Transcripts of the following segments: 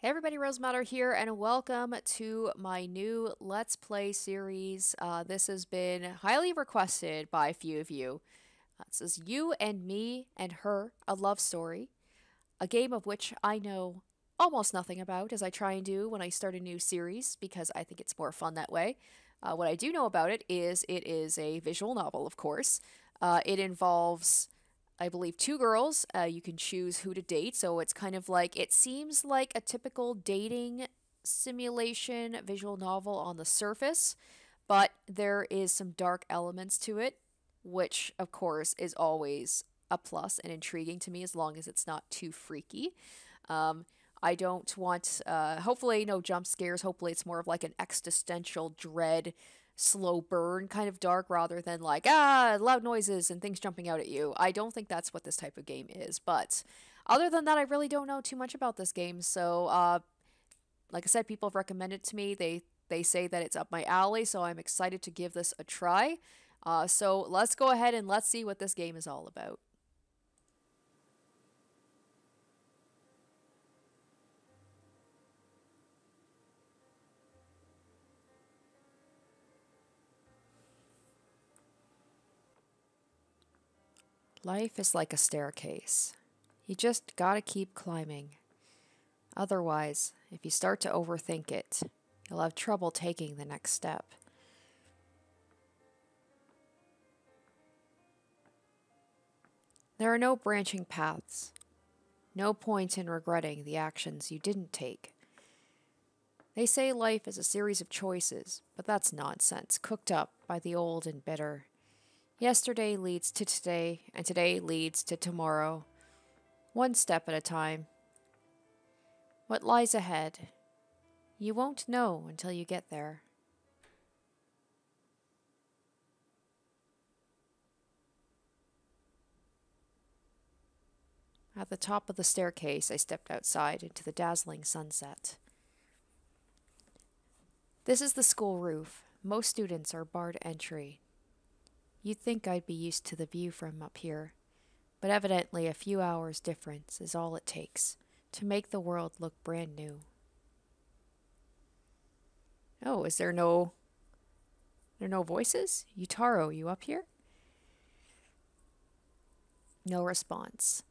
Hey everybody, Rose Matter here, and welcome to my new Let's Play series. This has been highly requested by a few of you. This is You and Me and Her, a love story, a game of which I know almost nothing about, as I try and do when I start a new series, because I think it's more fun that way. What I do know about it is a visual novel, of course. It involves I believe two girls. You can choose who to date. So it's kind of like, it seems like a typical dating simulation visual novel on the surface, but there is some dark elements to it, which of course is always a plus and intriguing to me as long as it's not too freaky. Um, I don't want, hopefully, no jump scares. Hopefully, it's more of like an existential dread, slow burn kind of dark rather than like, loud noises and things jumping out at you. I don't think that's what this type of game is. But other than that, I really don't know too much about this game. So, like I said, people have recommended it to me. They say that it's up my alley, so I'm excited to give this a try. So let's go ahead and let's see what this game is all about. Life is like a staircase. You just gotta keep climbing. Otherwise, if you start to overthink it, you'll have trouble taking the next step. There are no branching paths. No point in regretting the actions you didn't take. They say life is a series of choices, but that's nonsense, cooked up by the old and bitter. Yesterday leads to today, and today leads to tomorrow. One step at a time. What lies ahead? You won't know until you get there. At the top of the staircase, I stepped outside into the dazzling sunset. This is the school roof. Most students are barred entry. You'd think I'd be used to the view from up here, but evidently a few hours difference is all it takes to make the world look brand new. Oh, is there no voices? Yutaro, you up here? No response.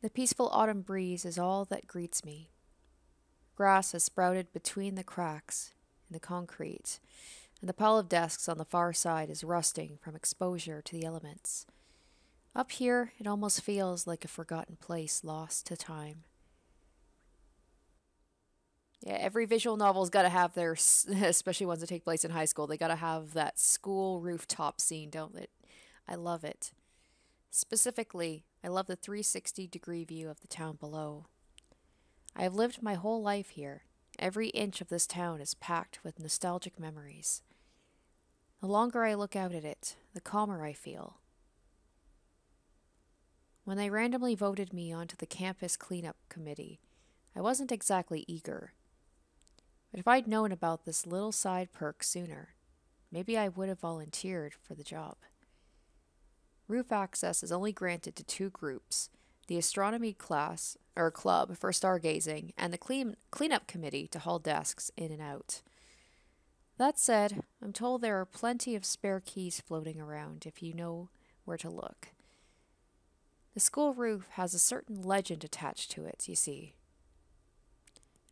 The peaceful autumn breeze is all that greets me. Grass has sprouted between the cracks in the concrete, and the pile of desks on the far side is rusting from exposure to the elements. Up here, it almost feels like a forgotten place lost to time. Yeah, every visual novel's got to have their, especially ones that take place in high school, they got to have that school rooftop scene, don't they? I love it. Specifically, I love the 360-degree view of the town below. I have lived my whole life here. Every inch of this town is packed with nostalgic memories. The longer I look out at it, the calmer I feel. When they randomly voted me onto the campus cleanup committee, I wasn't exactly eager. But if I'd known about this little side perk sooner, maybe I would have volunteered for the job. Roof access is only granted to two groups, the astronomy class or club for stargazing and the cleanup committee to haul desks in and out. That said, I'm told there are plenty of spare keys floating around if you know where to look. The school roof has a certain legend attached to it, you see.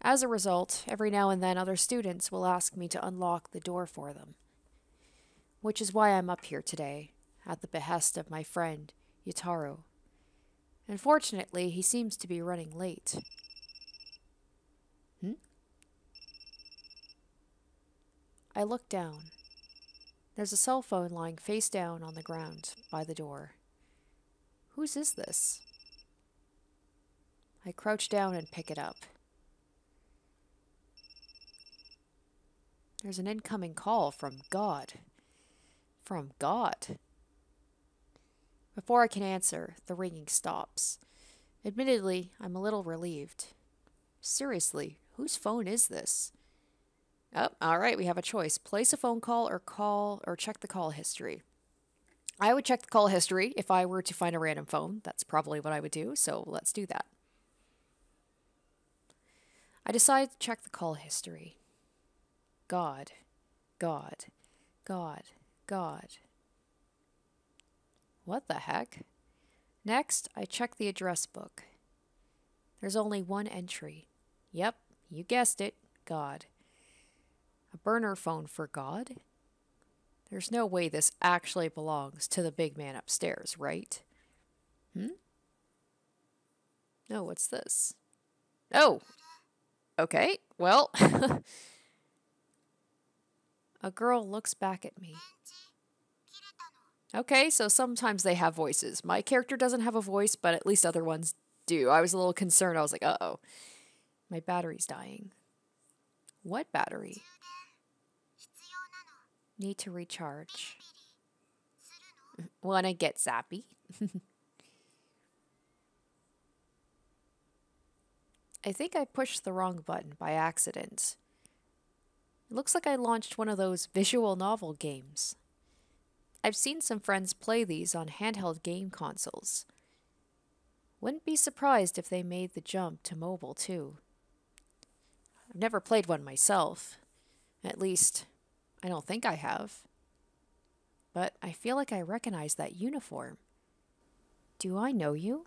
As a result, every now and then other students will ask me to unlock the door for them. Which is why I'm up here today, at the behest of my friend, Yutaro. Unfortunately, he seems to be running late. I look down. There's a cell phone lying face down on the ground by the door. Whose is this? I crouch down and pick it up. There's an incoming call from God. From God. Before I can answer, the ringing stops. Admittedly, I'm a little relieved. Seriously, whose phone is this? Oh, all right, we have a choice. Place a phone call or check the call history. I would check the call history if I were to find a random phone. That's probably what I would do, so let's do that. I decide to check the call history. God, God, God, God. What the heck? Next, I check the address book. There's only one entry. Yep, you guessed it, God. A burner phone for God? There's no way this actually belongs to the big man upstairs, right? Oh, what's this? Oh! Okay, well. A girl looks back at me. Okay, so sometimes they have voices. My character doesn't have a voice, but at least other ones do. I was a little concerned. I was like, uh-oh. My battery's dying. What battery? Need to recharge. Wanna get zappy? I think I pushed the wrong button by accident. It looks like I launched one of those visual novel games. I've seen some friends play these on handheld game consoles. Wouldn't be surprised if they made the jump to mobile too. I've never played one myself. At least, I don't think I have. But I feel like I recognize that uniform. Do I know you?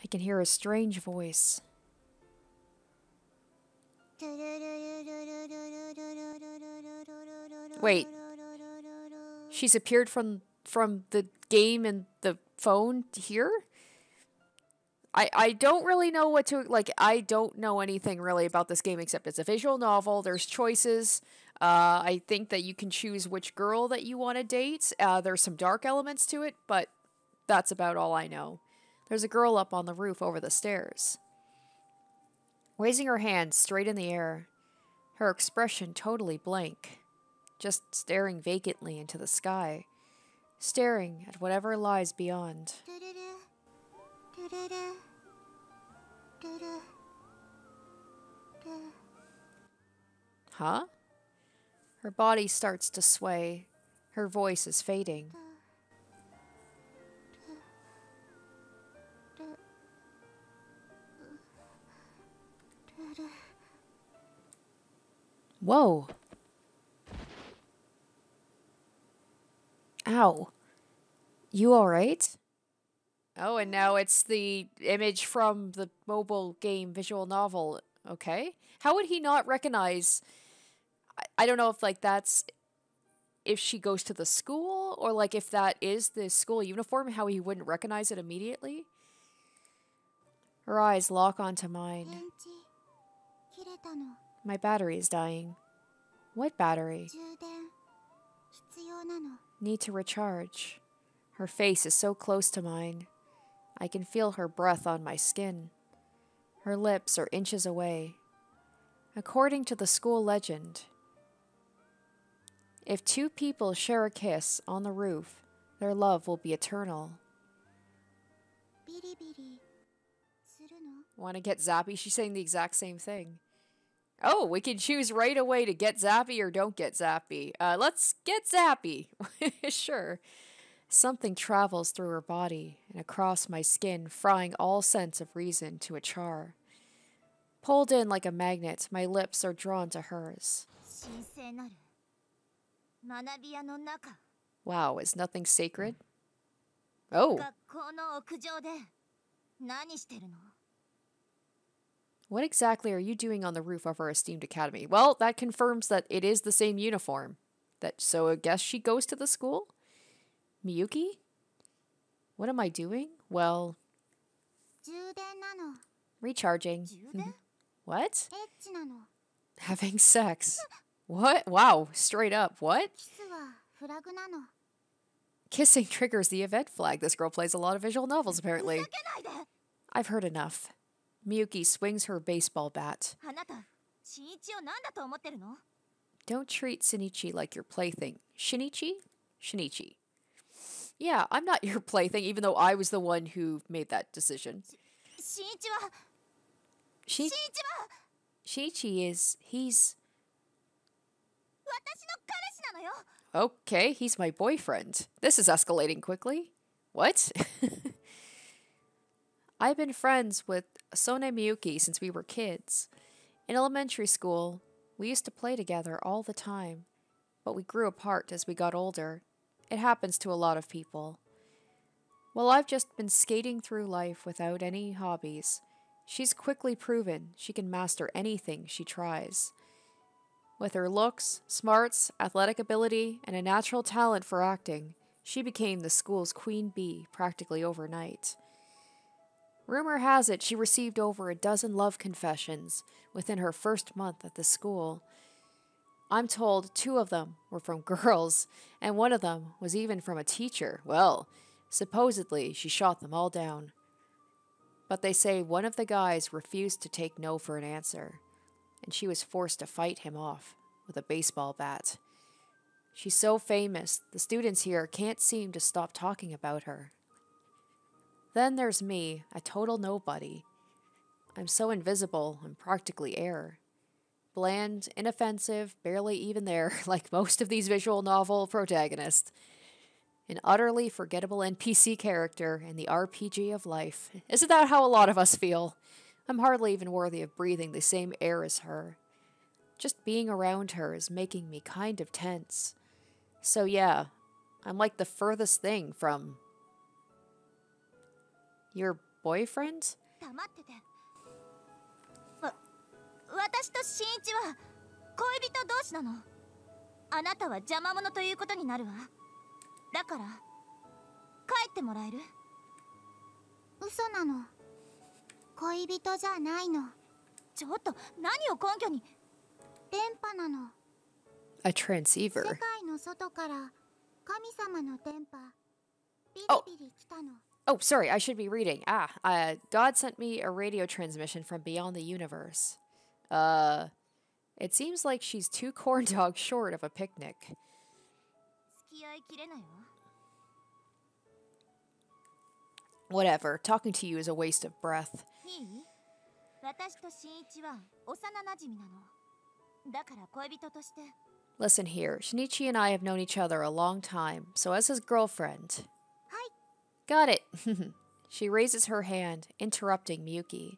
I can hear a strange voice. Wait. She's appeared from the game and the phone here? I don't really know what to, like, I don't know anything really about this game except it's a visual novel. There's choices. I think that you can choose which girl that you want to date. There's some dark elements to it, but that's about all I know. There's a girl up on the roof over the stairs, raising her hands straight in the air, her expression totally blank, just staring vacantly into the sky, staring at whatever lies beyond. Huh? Her body starts to sway. Her voice is fading. Whoa. Ow. You alright? Oh, and now it's the image from the mobile game visual novel. Okay. How would he not recognize? I don't know if, like, that's if she goes to the school or, like, if that is the school uniform, how he wouldn't recognize it immediately. Her eyes lock onto mine. My battery is dying. What battery? Need to recharge. Her face is so close to mine. I can feel her breath on my skin. Her lips are inches away. According to the school legend, if two people share a kiss on the roof, their love will be eternal. Want to get zappy? She's saying the exact same thing. Oh, we can choose right away to get zappy or don't get zappy. Let's get zappy. Sure. Something travels through her body and across my skin, frying all sense of reason to a char. Pulled in like a magnet, my lips are drawn to hers. Wow, is nothing sacred? Oh. What exactly are you doing on the roof of our esteemed academy? Well, that confirms that it is the same uniform. So I guess she goes to the school? Miyuki? What am I doing? Well, recharging. What? Having sex. What? Wow, straight up. What? Kissing triggers the event flag. This girl plays a lot of visual novels, apparently. I've heard enough. Miyuki swings her baseball bat. Don't treat Shinichi like your plaything. Shinichi? Shinichi. Yeah, I'm not your plaything, even though I was the one who made that decision. Shinichi he's... Okay, he's my boyfriend. This is escalating quickly. What? I've been friends with Sone Miyuki since we were kids. In elementary school, we used to play together all the time, but we grew apart as we got older. It happens to a lot of people. Well, I've just been skating through life without any hobbies. She's quickly proven she can master anything she tries. With her looks, smarts, athletic ability, and a natural talent for acting, she became the school's queen bee practically overnight. Rumor has it she received over a dozen love confessions within her first month at the school. I'm told 2 of them were from girls, and 1 of them was even from a teacher. Well, supposedly she shot them all down. But they say one of the guys refused to take no for an answer, and she was forced to fight him off with a baseball bat. She's so famous, the students here can't seem to stop talking about her. Then there's me, a total nobody. I'm so invisible, I'm practically air. Bland, inoffensive, barely even there, like most of these visual novel protagonists. An utterly forgettable NPC character in the RPG of life. Isn't that how a lot of us feel? I'm hardly even worthy of breathing the same air as her. Just being around her is making me kind of tense. So yeah, I'm like the furthest thing from... Your boyfriend? 黙ってて。私と新一は恋人同士なの。あなたは邪魔者ということになるわ。だから帰ってもらえる？嘘なの。恋人じゃないの。ちょっと何を根拠に？電波なの。A transceiver. 世界の外から神様の電波。ビリビリ来たの。Oh, sorry, I should be reading. God sent me a radio transmission from beyond the universe. It seems like she's 2 corn dogs short of a picnic. 付き合いきれないわ。Whatever, talking to you is a waste of breath. いい？私と新一は幼馴染なの。だから恋人として。Listen here, Shinichi and I have known each other a long time, so as his girlfriend... Got it. She raises her hand, interrupting Miyuki.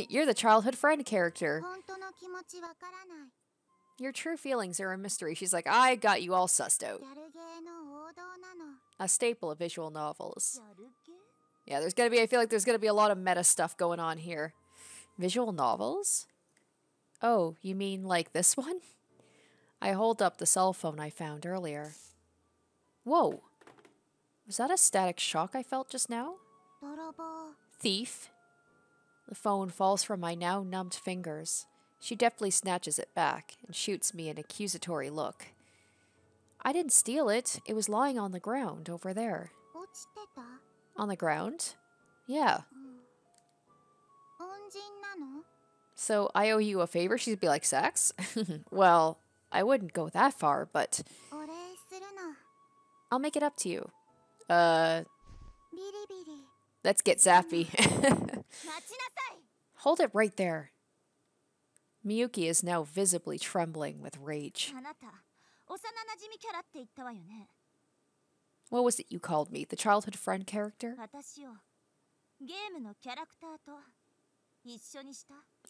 You're the childhood friend character. Your true feelings are a mystery. She's like, I got you all sussed out. A staple of visual novels. Yeah, I feel like there's gonna be a lot of meta stuff going on here. Visual novels? Oh, you mean like this one? I hold up the cell phone I found earlier. Whoa. Was that a static shock I felt just now? Thief. The phone falls from my now numbed fingers. She deftly snatches it back and shoots me an accusatory look. I didn't steal it. It was lying on the ground over there. On the ground? Yeah. So I owe you a favor? She'd be like, sex? Well, I wouldn't go that far, but... I'll make it up to you. Let's get zappy. Hold it right there. Miyuki is now visibly trembling with rage. What was it you called me? The childhood friend character?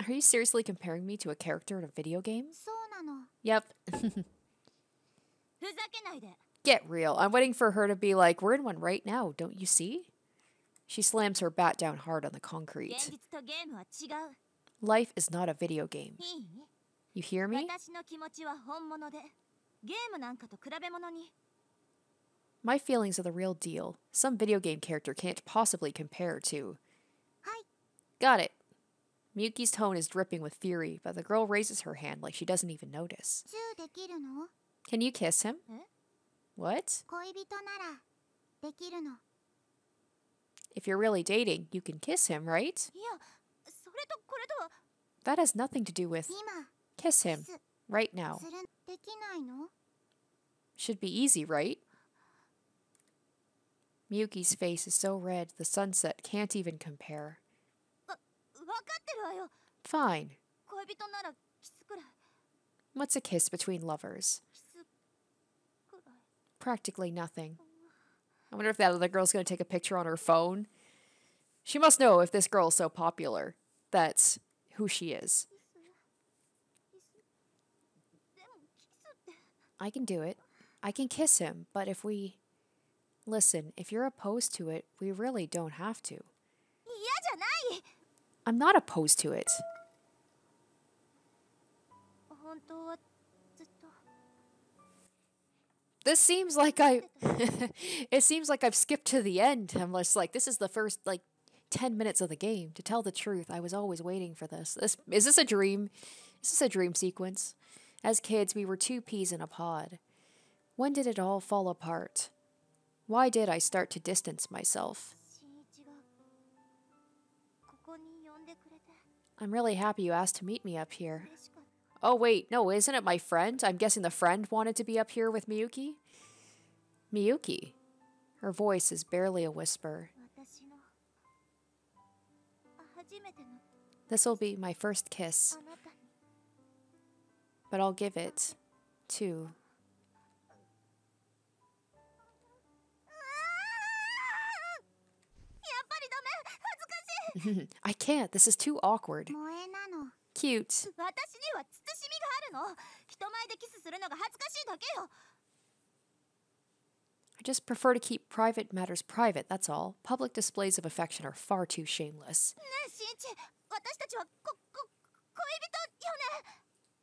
Are you seriously comparing me to a character in a video game? Yep. Get real. I'm waiting for her to be like, we're in one right now, don't you see? She slams her bat down hard on the concrete. Life is not a video game. You hear me? My feelings are the real deal. Some video game character can't possibly compare to... Got it. Miyuki's tone is dripping with fury, but the girl raises her hand like she doesn't even notice. Can you kiss him? What? If you're really dating, you can kiss him, right? That has nothing to do with... Kiss him. Right now. Should be easy, right? Miyuki's face is so red, the sunset can't even compare. Fine. What's a kiss between lovers? Practically nothing. I wonder if that other girl's going to take a picture on her phone. She must know if this girl's so popular. That's who she is. でもキスって I can do it. I can kiss him, but if we... Listen, if you're opposed to it, we really don't have to. 嫌じゃない I'm not opposed to it. 本当はずっと This seems like I... It seems like I've skipped to the end. I'm just like, this is the first, 10 minutes of the game. To tell the truth, I was always waiting for this. Is this a dream? Is this a dream sequence? As kids, we were two peas in a pod. When did it all fall apart? Why did I start to distance myself? 新一がここに呼んでくれて I'm really happy you asked to meet me up here. 嬉しかった Oh, wait, no, isn't it my friend? I'm guessing the friend wanted to be up here with Miyuki? Miyuki? Her voice is barely a whisper. 私の初めての This'll be my first kiss, あなたに but I'll give it to... やっぱりダメ恥ずかしい I can't, this is too awkward. 萌えなの Cute. 私には慎みがあるの人前でキスするのが恥ずかしいだけよ I just prefer to keep private matters private, that's all. Public displays of affection are far too shameless. ねえ新一私たちは恋人よね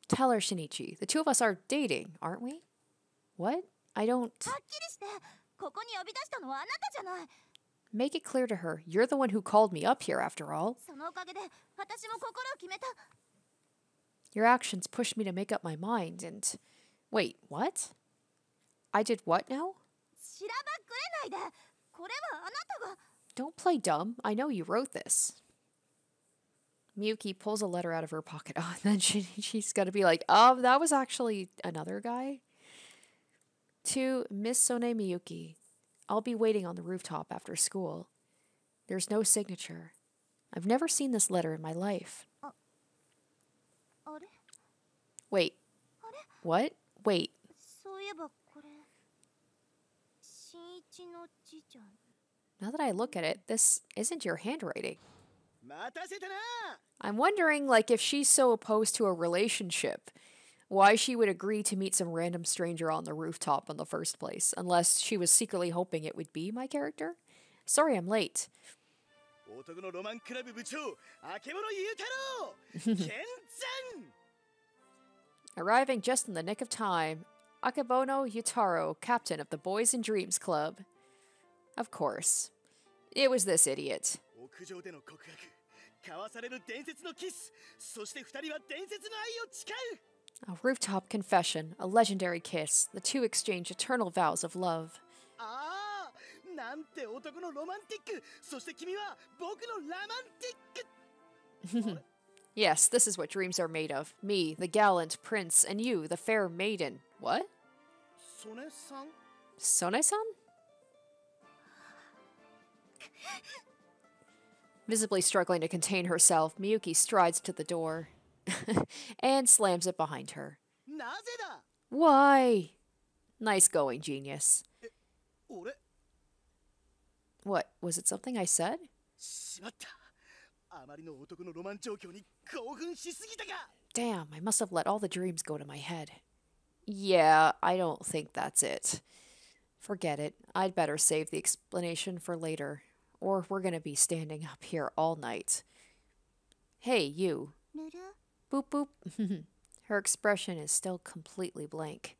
Tell her, Shinichi. The two of us are dating, aren't we? What? I don't... はっきりしてここに呼び出したのはあなたじゃない Make it clear to her. You're the one who called me up here, after all. そのおかげで私も心を決めた Your actions pushed me to make up my mind, and... Wait, what? I did what now? しらばっくれないでこれはあなたが Don't play dumb. I know you wrote this. Miyuki pulls a letter out of her pocket. Oh, and then she's got to be like, that was actually another guy. To Miss Sone Miyuki. I'll be waiting on the rooftop after school. There's no signature. I've never seen this letter in my life. あれ Wait. あれ What? Wait. そういえばこれ新一の字じゃん Now that I look at it, this isn't your handwriting. 待たせたな I'm wondering, if she's so opposed to a relationship, why she would agree to meet some random stranger on the rooftop in the first place, unless she was secretly hoping it would be my character? Sorry I'm late. 男のロマンクラブ部長あけぼのゆうたろう健在 Arriving just in the nick of time, Akebono Yutaro, captain of the Boys and Dreams Club. Of course. It was this idiot. 屋上での告白交わされる伝説のキスそして二人は伝説の愛を誓う A rooftop confession, a legendary kiss. The two exchange eternal vows of love. ああなんて男のロマンティックそして君は僕のラマンティック Yes, this is what dreams are made of. Me, the gallant prince, and you, the fair maiden. What? ソネさん Sone-san? Visibly struggling to contain herself, Miyuki strides to the door and slams it behind her. なぜだ Why? Nice going, genius. 俺 What, was it something I said? しまったあまりの男のロマン状況に興奮しすぎたか Damn, I must have let all the dreams go to my head. Yeah, I don't think that's it. Forget it. I'd better save the explanation for later, or we're gonna be standing up here all night. Hey, you. ルル Boop boop. Her expression is still completely blank.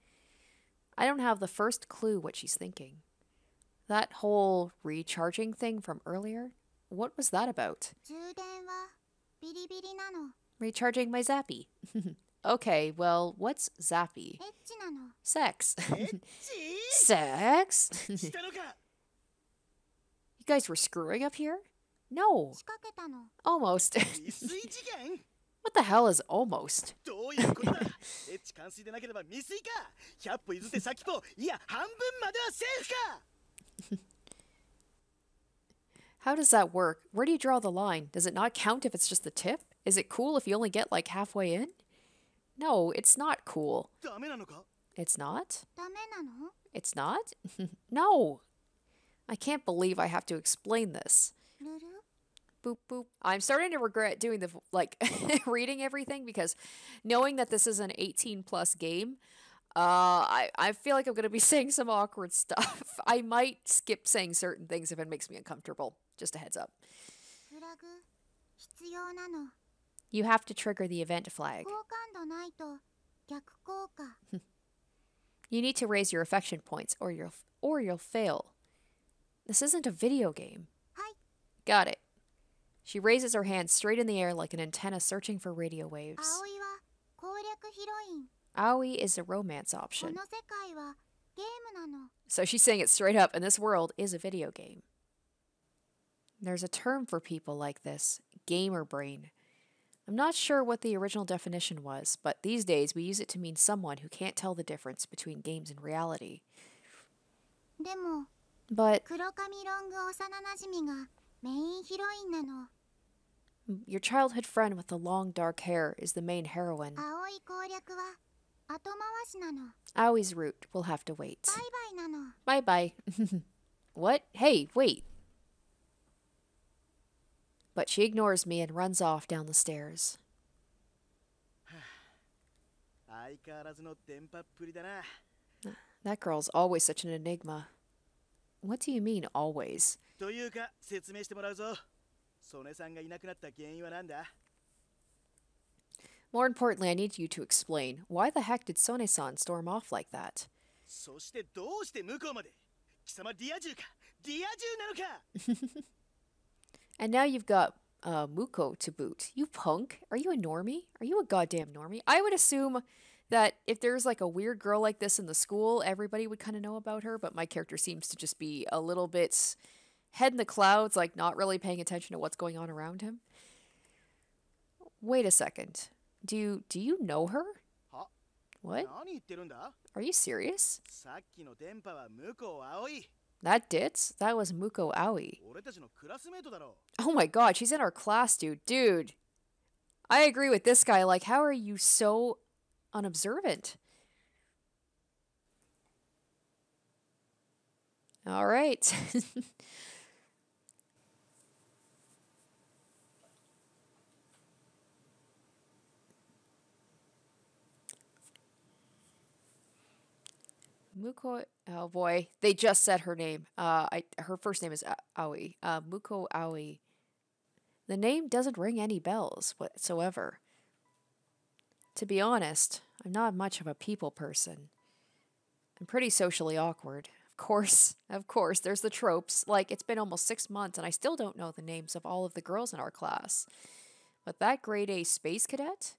I don't have the first clue what she's thinking. That whole recharging thing from earlier? What was that about? 充電はビリビリなの Recharging my zappy. Okay, well, what's zappy? エッチなの Sex. エッチ Sex? したのか You guys were screwing up here? No. 仕掛けたの Almost. 未遂事件 What the hell is almost? どういうことだエッチ完遂でなければ未遂か100歩譲って先歩いや半分まではセーフか How does that work? Where do you draw the line? Does it not count if it's just the tip? Is it cool if you only get halfway in? No, it's not cool. ダメなのか It's not? ダメなの It's not? No. I can't believe I have to explain this. ルル Boop boop. I'm starting to regret doing the like reading everything because knowing that this is an 18 plus game, I feel like I'm gonna be saying some awkward stuff. I might skip saying certain things if it makes me uncomfortable. Just a heads up. フラグ必要なの You have to trigger the event flag. 好感度ないと逆効果 You need to raise your affection points or you'll fail. This isn't a video game. はい Got it. She raises her hand straight in the air like an antenna searching for radio waves. 葵は攻略ヒロイン Aoi is a romance こ option. の世界はゲームなの So she's saying it straight up, and this world is a video game. There's a term for people like this, gamer brain. I'm not sure what the original definition was, but these days we use it to mean someone who can't tell the difference between games and reality. でも But 黒髪ロング幼なじみがメインヒロインなの your childhood friend with the long dark hair is the main heroine. 葵攻略は後回しなの Aoi's route will have to wait. バイバイなの Bye bye. What? Hey, wait. But she ignores me and runs off down the stairs. 相変わらずの電波っぷりだな。 That girl's always such an enigma. What do you mean, always? というか説明してもらうぞ。曽根さんがいなくなった原因は何だ？ More importantly, I need you to explain. Why the heck did Sone-san storm off like that? そしてどうして向こうまで？貴様ディア銃か？ディア銃なのか？ And now you've got Muko to boot. You punk? Are you a normie? Are you a goddamn normie? I would assume that if there's like a weird girl like this in the school, everybody would kind of know about her, but my character seems to just be a little bit head in the clouds, like not really paying attention to what's going on around him. Wait a second. Do you know her? は？ What? 何言ってるんだ？ Are you serious? さっきの電波は向こう葵。 That ditz? That was Muko Aoi. 俺たちのクラスメイトだろ。 Oh my god, she's in our class, dude. Dude. I agree with this guy. Like, how are you so unobservant? All right. Muko, oh boy, they just said her name. Her first name is Aoi. Muko Aoi. The name doesn't ring any bells whatsoever. To be honest, I'm not much of a people person. I'm pretty socially awkward. Of course, there's the tropes. Like, it's been almost 6 months and I still don't know the names of all of the girls in our class. But that grade A space cadet?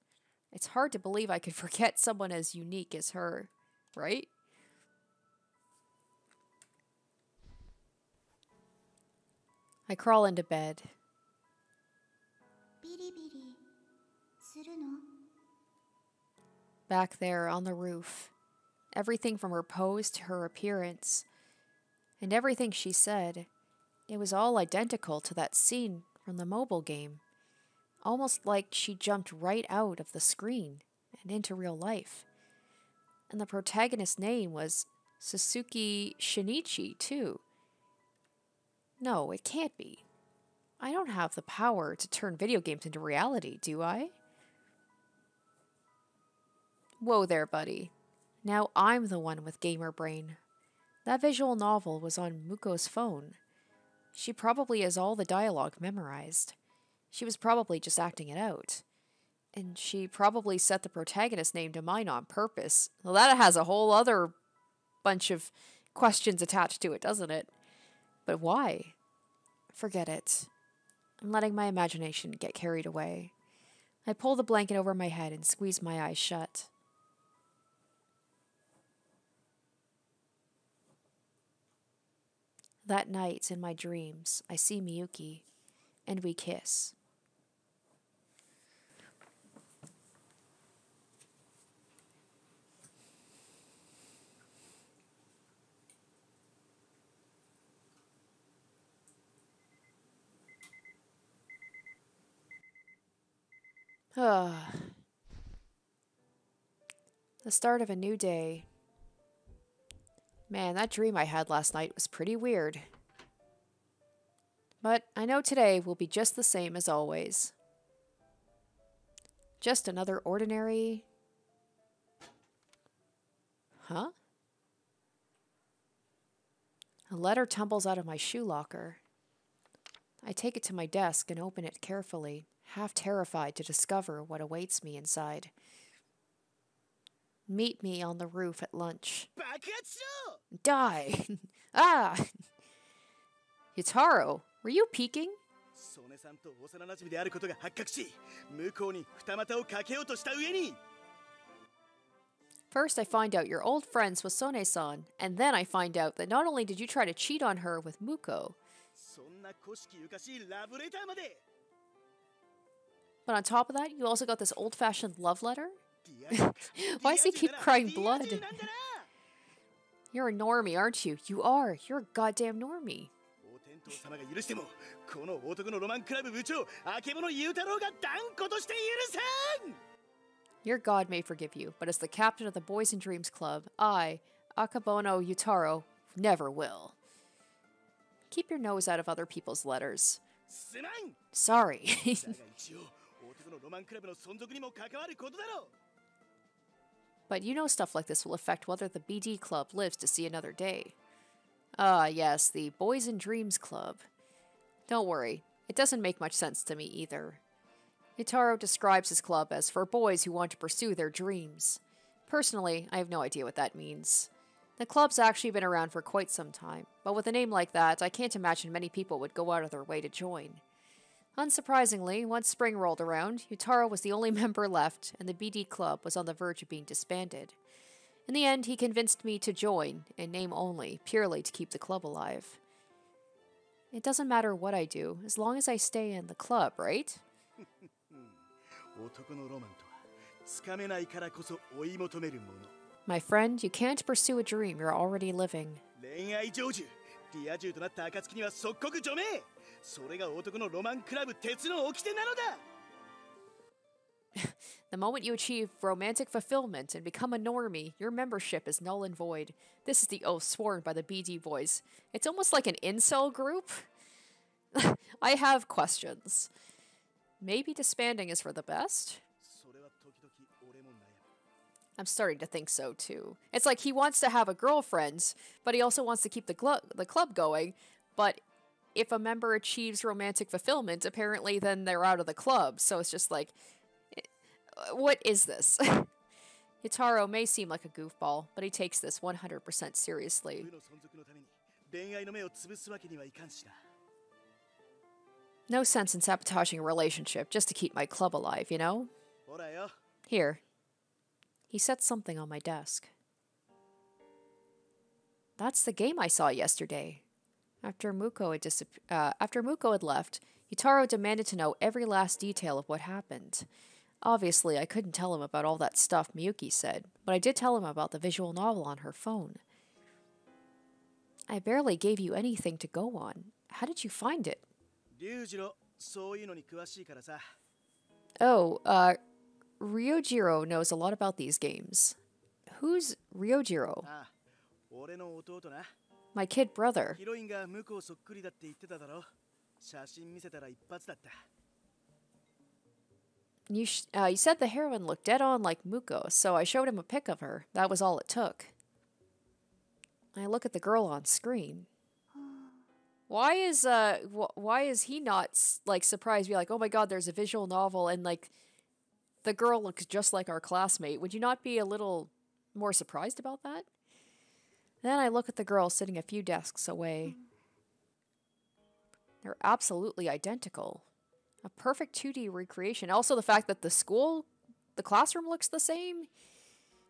It's hard to believe I could forget someone as unique as her, right? I crawl into bed. ビリビリするの Back there on the roof. Everything from her pose to her appearance. And everything she said. It was all identical to that scene from the mobile game. Almost like she jumped right out of the screen and into real life. And the protagonist's name was Suzuki Shinichi, too. No, it can't be. I don't have the power to turn video games into reality, do I? Whoa there, buddy. Now I'm the one with gamer brain. That visual novel was on Muko's phone. She probably has all the dialogue memorized. She was probably just acting it out. And she probably set the protagonist's name to mine on purpose. Well, that has a whole other bunch of questions attached to it, doesn't it? But why? Forget it. I'm letting my imagination get carried away. I pull the blanket over my head and squeeze my eyes shut. That night, in my dreams, I see Miyuki, and we kiss. The start of a new day. Man, that dream I had last night was pretty weird. But I know today will be just the same as always. Just another ordinary... Huh? A letter tumbles out of my shoe locker. I take it to my desk and open it carefully, half terrified to discover what awaits me inside. Meet me on the roof at lunch. Die! Ah! Yutaro, were you peeking? First, I find out you're old friends with Sone-san, and then I find out that not only did you try to cheat on her with Muko, but on top of that, you also got this old-fashioned love letter? Why does he keep crying blood? You're a normie, aren't you? You are. You're a goddamn normie. Your god may forgive you, but as the captain of the Boys and Dreams Club, I, Akabono Yutaro, never will. Keep your nose out of other people's letters. Sorry. But you know stuff like this will affect whether the BD Club lives to see another day. Ah, yes, the Boys and Dreams Club. Don't worry, it doesn't make much sense to me either. Yutaro describes his club as for boys who want to pursue their dreams. Personally, I have no idea what that means. The club's actually been around for quite some time, but with a name like that, I can't imagine many people would go out of their way to join. Unsurprisingly, once spring rolled around, Yutaro was the only member left, and the BD Club was on the verge of being disbanded. In the end, he convinced me to join, in name only, purely to keep the club alive. It doesn't matter what I do, as long as I stay in the club, right? My friend, you can't pursue a dream you're already living. The moment you achieve romantic fulfillment and become a normie, your membership is null and void. This is the oath sworn by the BD boys. It's almost like an incel group. I have questions. Maybe disbanding is for the best? I'm starting to think so too. It's like he wants to have a girlfriend, but he also wants to keep the club going. But if a member achieves romantic fulfillment, apparently then they're out of the club. So it's just like, what is this? Yutaro may seem like a goofball, but he takes this 100% seriously. No sense in sabotaging a relationship just to keep my club alive, you know? Here. He set something on my desk. That's the game I saw yesterday. After Muko had left, Yutaro demanded to know every last detail of what happened. Obviously, I couldn't tell him about all that stuff Miyuki said, but I did tell him about the visual novel on her phone. I barely gave you anything to go on. How did you find it? Oh, Ryojiro knows a lot about these games. Who's Ryojiro? My kid brother. You said the heroine looked dead on like Muko, so I showed him a pic of her. That was all it took. I look at the girl on screen. Why is he not like surprised? Be like, oh my god, there's a visual novel and like the girl looks just like our classmate. Would you not be a little more surprised about that? Then I look at the girl sitting a few desks away. They're absolutely identical. A perfect 2D recreation. Also the fact that the classroom looks the same.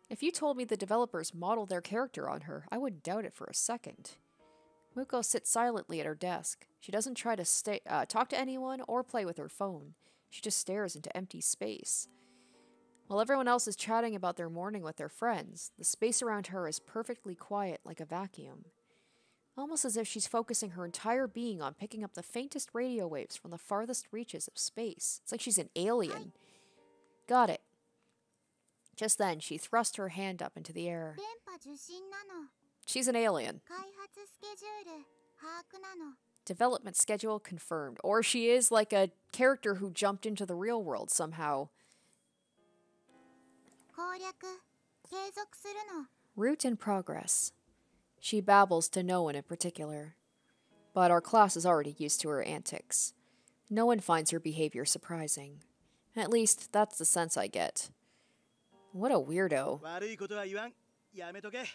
If you told me the developers modeled their character on her, I wouldn't doubt it for a second. Muko sits silently at her desk. She doesn't try to talk to anyone or play with her phone. She just stares into empty space. While everyone else is chatting about their morning with their friends, the space around her is perfectly quiet like a vacuum. Almost as if she's focusing her entire being on picking up the faintest radio waves from the farthest reaches of space. It's like she's an alien. Got it. Just then, she thrust her hand up into the air. She's an alien. Development schedule confirmed. Or she is like a character who jumped into the real world somehow. 攻略継続するの。 Route in progress. She babbles to no one in particular. But our class is already used to her antics. No one finds her behavior surprising. At least, that's the sense I get. What a weirdo. 悪いことは言わん。やめとけ。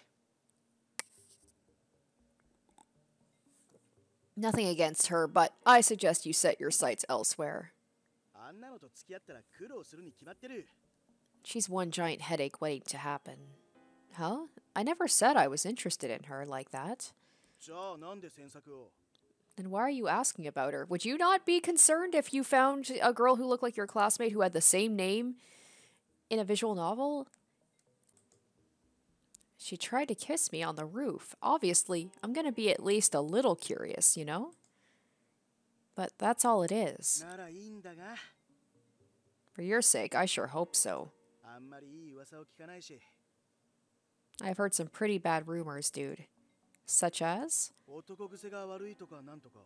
Nothing against her, but I suggest you set your sights elsewhere. あんなのと付き合ったら苦労するに決まってる。 She's one giant headache waiting to happen. Huh? I never said I was interested in her like that. じゃあなんで詮索を？ Then why are you asking about her? Would you not be concerned if you found a girl who looked like your classmate who had the same name in a visual novel? She tried to kiss me on the roof. Obviously, I'm gonna be at least a little curious, you know? But that's all it is. ならいいんだが。 For your sake, I sure hope so. あんまりいい噂を聞かないし。 I've heard some pretty bad rumors, dude. Such as? 男癖が悪いとかなんとか。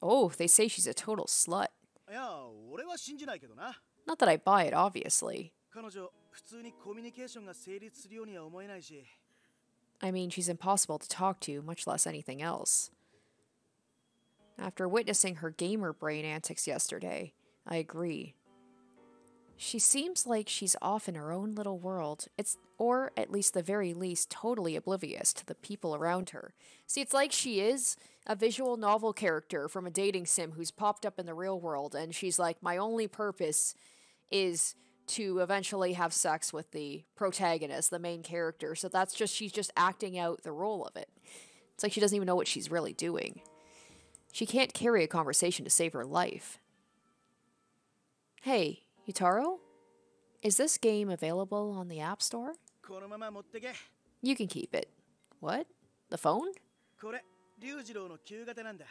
Oh, they say she's a total slut. いや、俺は信じないけどな。 Not that I buy it, obviously. 彼女、普通にコミュニケーションが成立するようには思えないし。 I mean, she's impossible to talk to, much less anything else. After witnessing her gamer brain antics yesterday, I agree. She seems like she's off in her own little world. Or at least the very least, totally oblivious to the people around her. See, it's like she is a visual novel character from a dating sim who's popped up in the real world, and she's like, my only purpose is to eventually have sex with the protagonist, the main character. So she's just acting out the role of it. It's like she doesn't even know what she's really doing. She can't carry a conversation to save her life. Hey, Yutaro? Is this game available on the App Store? このまま持ってけ。 You can keep it. What? The phone? これ、龍次郎の旧型なんだ。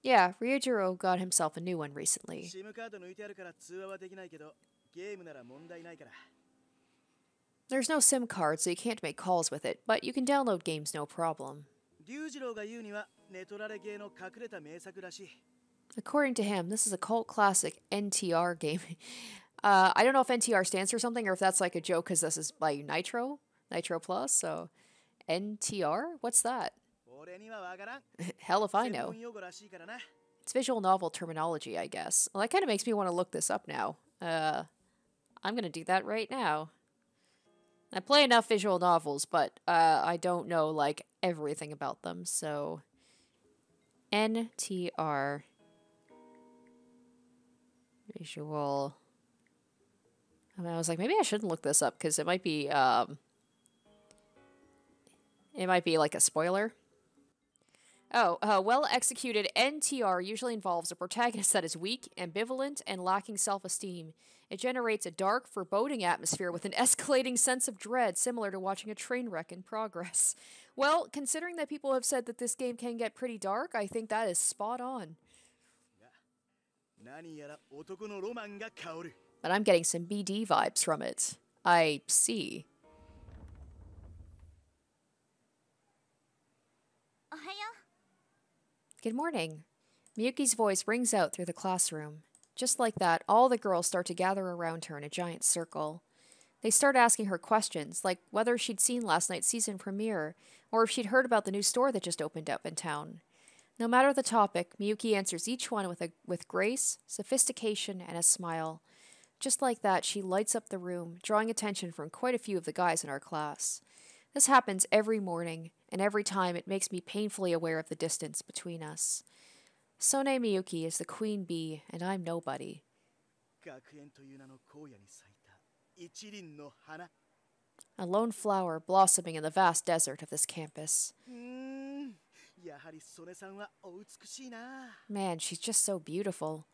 Yeah, Ryujiro got himself a new one recently. SIM カード抜いてあるから通話はできないけど、ゲームなら問題ないから。 There's no SIM card, so you can't make calls with it, but you can download games no problem. 龍次郎が言うには、ネトラレ系の隠れた名作らしい。 According to him, this is a cult classic NTR game. I don't know if NTR stands for something or if that's like a joke because this is by Nitro Plus, so NTR? What's that? 俺にはわからん。 Hell if I 専 know. 門用語らしいからな。 It's visual novel terminology, I guess. Well, that kind of makes me want to look this up now. I'm going to do that right now. I play enough visual novels, but I don't know, like, everything about them, so... NTR... Visual... I mean, I was like, maybe I shouldn't look this up, because it might be, It might be, like, a spoiler. Oh, well-executed NTR usually involves a protagonist that is weak, ambivalent, and lacking self-esteem. It generates a dark, foreboding atmosphere with an escalating sense of dread, similar to watching a train wreck in progress. Well, considering that people have said that this game can get pretty dark, I think that is spot on. 何やら男のロマンが香る。 But I'm getting some BD vibes from it. I see. おはよ Good morning. Miyuki's voice rings out through the classroom. Just like that, all the girls start to gather around her in a giant circle. They start asking her questions, like whether she'd seen last night's season premiere, or if she'd heard about the new store that just opened up in town. No matter the topic, Miyuki answers each one with grace, sophistication, and a smile. Just like that, she lights up the room, drawing attention from quite a few of the guys in our class. This happens every morning, and every time it makes me painfully aware of the distance between us. Sone Miyuki is the queen bee, and I'm nobody. 学園という名の荒野に咲いた一輪の花。 A lone flower blossoming in the vast desert of this campus. やはり曽根さんはお美しいな。 Man, she's just so beautiful.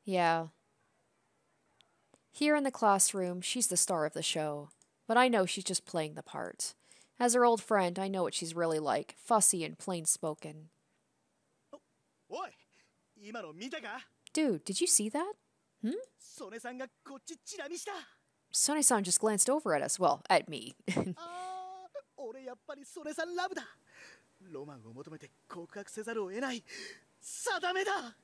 Yeah. Here in the classroom, she's the star of the show. But I know she's just playing the part. As her old friend, I know what she's really like, fussy and plain-spoken. おい、今の見たか？ Dude, did you see that? 曽根さんがこっちチラ見した。 Sone-san just glanced over at us. Well, at me. ああ、俺やっぱり曽根さんラブだ。ロマンを求めて告白せざるを得ない。定めだ。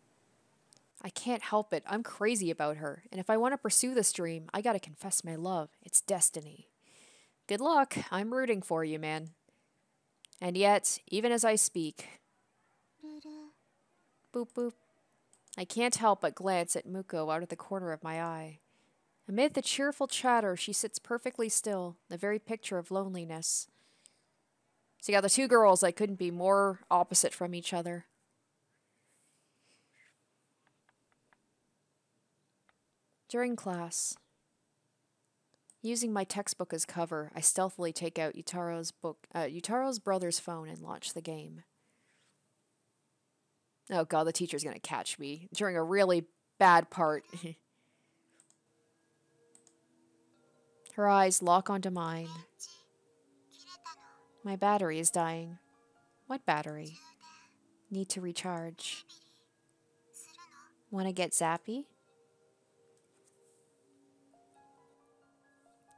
I can't help it. I'm crazy about her. And if I want to pursue this dream, I gotta confess my love. It's destiny. Good luck. I'm rooting for you, man. And yet, even as I speak, ルル。 boop boop, I can't help but glance at Muko out of the corner of my eye. Amid the cheerful chatter, she sits perfectly still, the very picture of loneliness. So you got the two girls that couldn't be more opposite from each other. During class, using my textbook as cover, I stealthily take out Utaro's brother's phone and launch the game. Oh god, the teacher's gonna catch me during a really bad part. Her eyes lock onto mine. My battery is dying. What battery? Need to recharge. Wanna get zappy?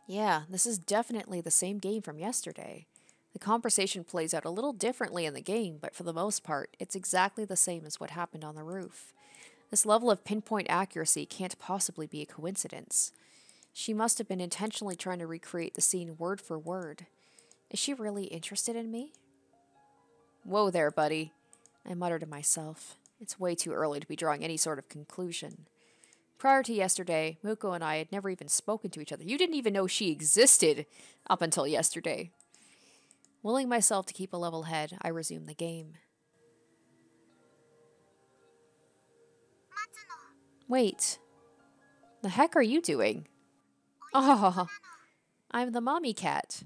Yeah, this is definitely the same game from yesterday. The conversation plays out a little differently in the game, but for the most part, it's exactly the same as what happened on the roof. This level of pinpoint accuracy can't possibly be a coincidence. She must have been intentionally trying to recreate the scene word for word. Is she really interested in me? Whoa there, buddy, I muttered to myself. It's way too early to be drawing any sort of conclusion. Prior to yesterday, Muko and I had never even spoken to each other. You didn't even know she existed up until yesterday. Willing myself to keep a level head, I resumed the game. Wait. The heck are you doing? Oh, I'm the mommy cat.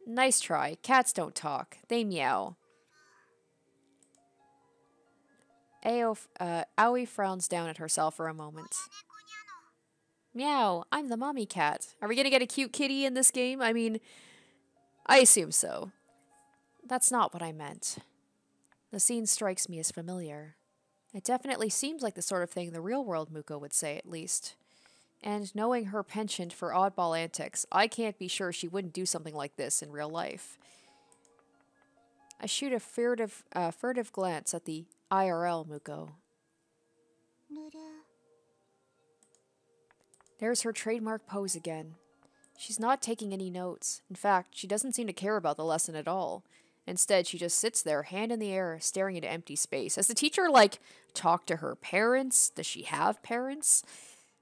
Nice try. Cats don't talk. They meow. Aoi frowns down at herself for a moment. Meow, I'm the mommy cat. Are we gonna get a cute kitty in this game? I mean, I assume so. That's not what I meant. The scene strikes me as familiar. It definitely seems like the sort of thing the real world Muko would say, at least. And knowing her penchant for oddball antics, I can't be sure she wouldn't do something like this in real life. I shoot a furtive glance at the IRL Muko. ルル。 There's her trademark pose again. She's not taking any notes. In fact, she doesn't seem to care about the lesson at all. Instead, she just sits there, hand in the air, staring into empty space. Has the teacher, talk to her parents? Does she have parents?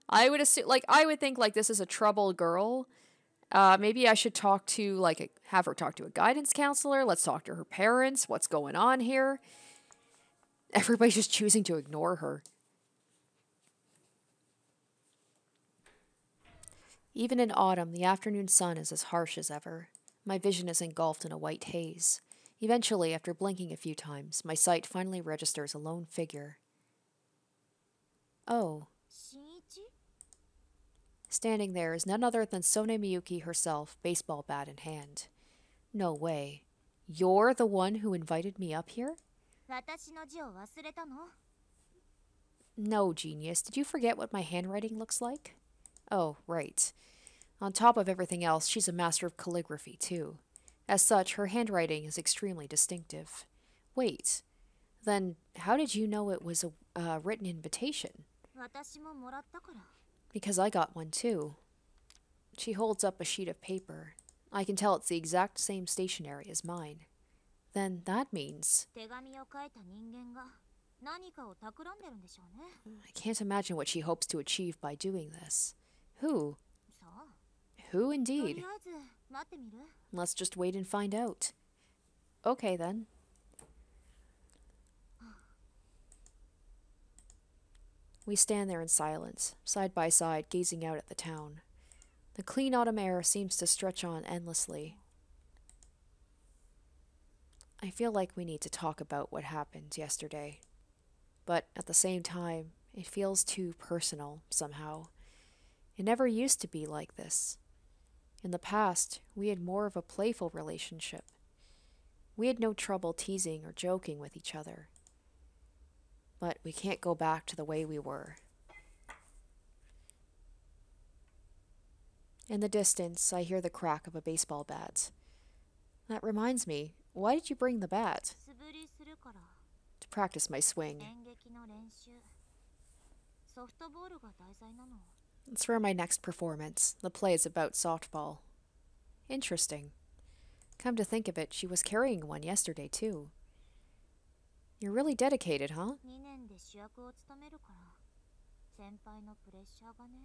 I would assume, I would think, this is a troubled girl. Maybe I should talk to, have her talk to a guidance counselor. Let's talk to her parents. What's going on here? Everybody's just choosing to ignore her. Even in autumn, the afternoon sun is as harsh as ever. My vision is engulfed in a white haze. Eventually, after blinking a few times, my sight finally registers a lone figure. Oh. 新一？ Standing there is none other than Sone Miyuki herself, baseball bat in hand. No way. You're the one who invited me up here? 私の字を忘れたの？ No, genius. Did you forget what my handwriting looks like? Oh, right. On top of everything else, she's a master of calligraphy, too. As such, her handwriting is extremely distinctive. Wait. Then, how did you know it was a written invitation? 私ももらったから。 Because I got one, too. She holds up a sheet of paper. I can tell it's the exact same stationery as mine. Then that means... 手紙を書いた人間が何かを企んでるんでしょうね。 I can't imagine what she hopes to achieve by doing this. Who? さあ。 Who と indeed? りあえず待ってみる？ Let's just wait and find out. Okay, then. We stand there in silence, side by side, gazing out at the town. The clean autumn air seems to stretch on endlessly. I feel like we need to talk about what happened yesterday. But at the same time, it feels too personal, somehow. It never used to be like this. In the past, we had more of a playful relationship. We had no trouble teasing or joking with each other. But we can't go back to the way we were. In the distance, I hear the crack of a baseball bat. That reminds me, Why did you bring the bat? 素振りするから。To practice my swing. 演劇の練習。ソフトボールが題材なの。It's for my next performance. The play is about softball. Interesting. Come to think of it, she was carrying one yesterday, too. You're really dedicated, huh? 2年で主役を務めるから。先輩のプレッシャーがね。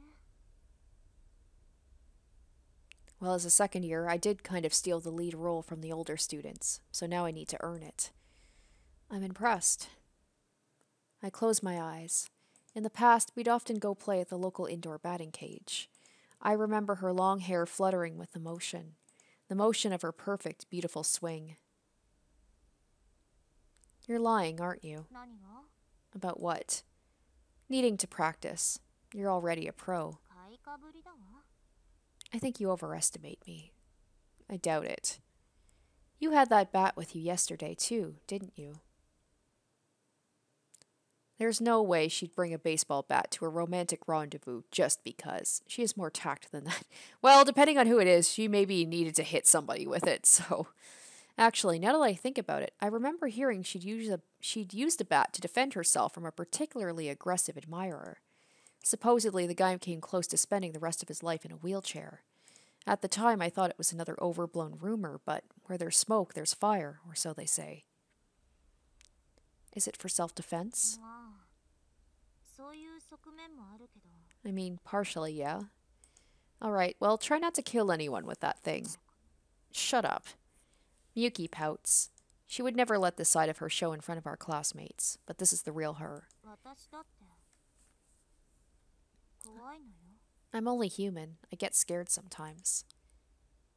Well, as a second year, I did kind of steal the lead role from the older students, so now I need to earn it. I'm impressed. I close my eyes. In the past, we'd often go play at the local indoor batting cage. I remember her long hair fluttering with the motion of her perfect, beautiful swing. You're lying, aren't you? 何が？ About what? Needing to practice. You're already a pro. 買いかぶりだわ。I think you overestimate me. I doubt it. You had that bat with you yesterday, too, didn't you? There's no way she'd bring a baseball bat to a romantic rendezvous just because. She has more tact than that. Well, depending on who it is, she maybe needed to hit somebody with it, so... Actually, now that I think about it, I remember hearing she'd used a bat to defend herself from a particularly aggressive admirer. Supposedly, the guy came close to spending the rest of his life in a wheelchair. At the time, I thought it was another overblown rumor, but where there's smoke, there's fire, or so they say. Is it for self-defense? まあ、そういう側面もあるけど。I mean, partially, yeah. Alright, well, try not to kill anyone with that thing. Shut up. Miyuki pouts. She would never let this side of her show in front of our classmates, but this is the real her. 私だって。怖いのよ。I'm only human. I get scared sometimes.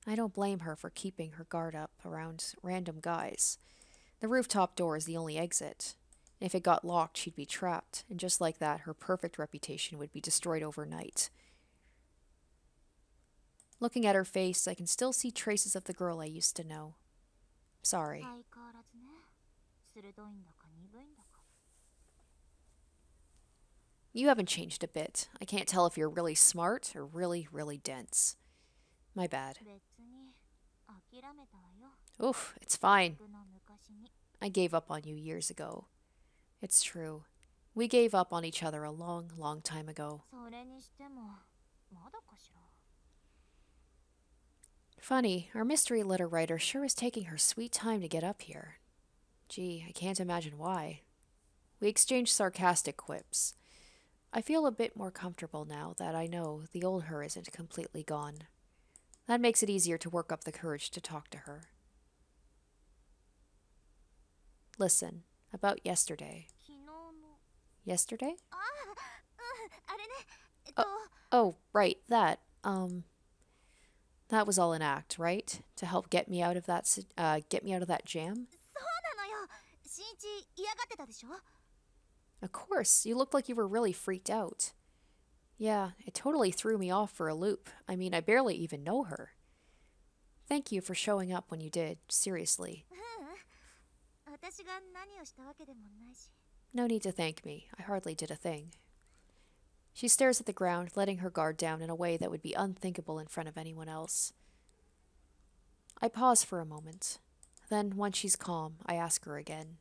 I don't blame her for keeping her guard up around random guys. The rooftop door is the only exit. If it got locked, she'd be trapped, and just like that, her perfect reputation would be destroyed overnight. Looking at her face, I can still see traces of the girl I used to know. Sorry. 相変わらずね。鋭いんだか鈍いんだか。You haven't changed a bit. I can't tell if you're really smart or really, really dense. My bad. 別に諦めたわよ。 Oof, it's fine. 僕の昔に。 I gave up on you years ago. It's true. We gave up on each other a long, long time ago. それにしてもまだかしら。 Funny, our mystery letter writer sure is taking her sweet time to get up here. Gee, I can't imagine why. We exchanged sarcastic quips. I feel a bit more comfortable now that I know the old her isn't completely gone. That makes it easier to work up the courage to talk to her. Listen, about yesterday. 昨日の。 Yesterday? ああれね。Oh, right, that. That was all an act, right? To help get me out of that jam? そうなのよ。新一嫌がってたでしょ。 Of course, you looked like you were really freaked out. Yeah, it totally threw me off for a loop. I mean, I barely even know her. Thank you for showing up when you did, seriously. 私が何をしたわけでもないし。 No need to thank me. I hardly did a thing. She stares at the ground, letting her guard down in a way that would be unthinkable in front of anyone else. I pause for a moment. Then, once she's calm, I ask her again.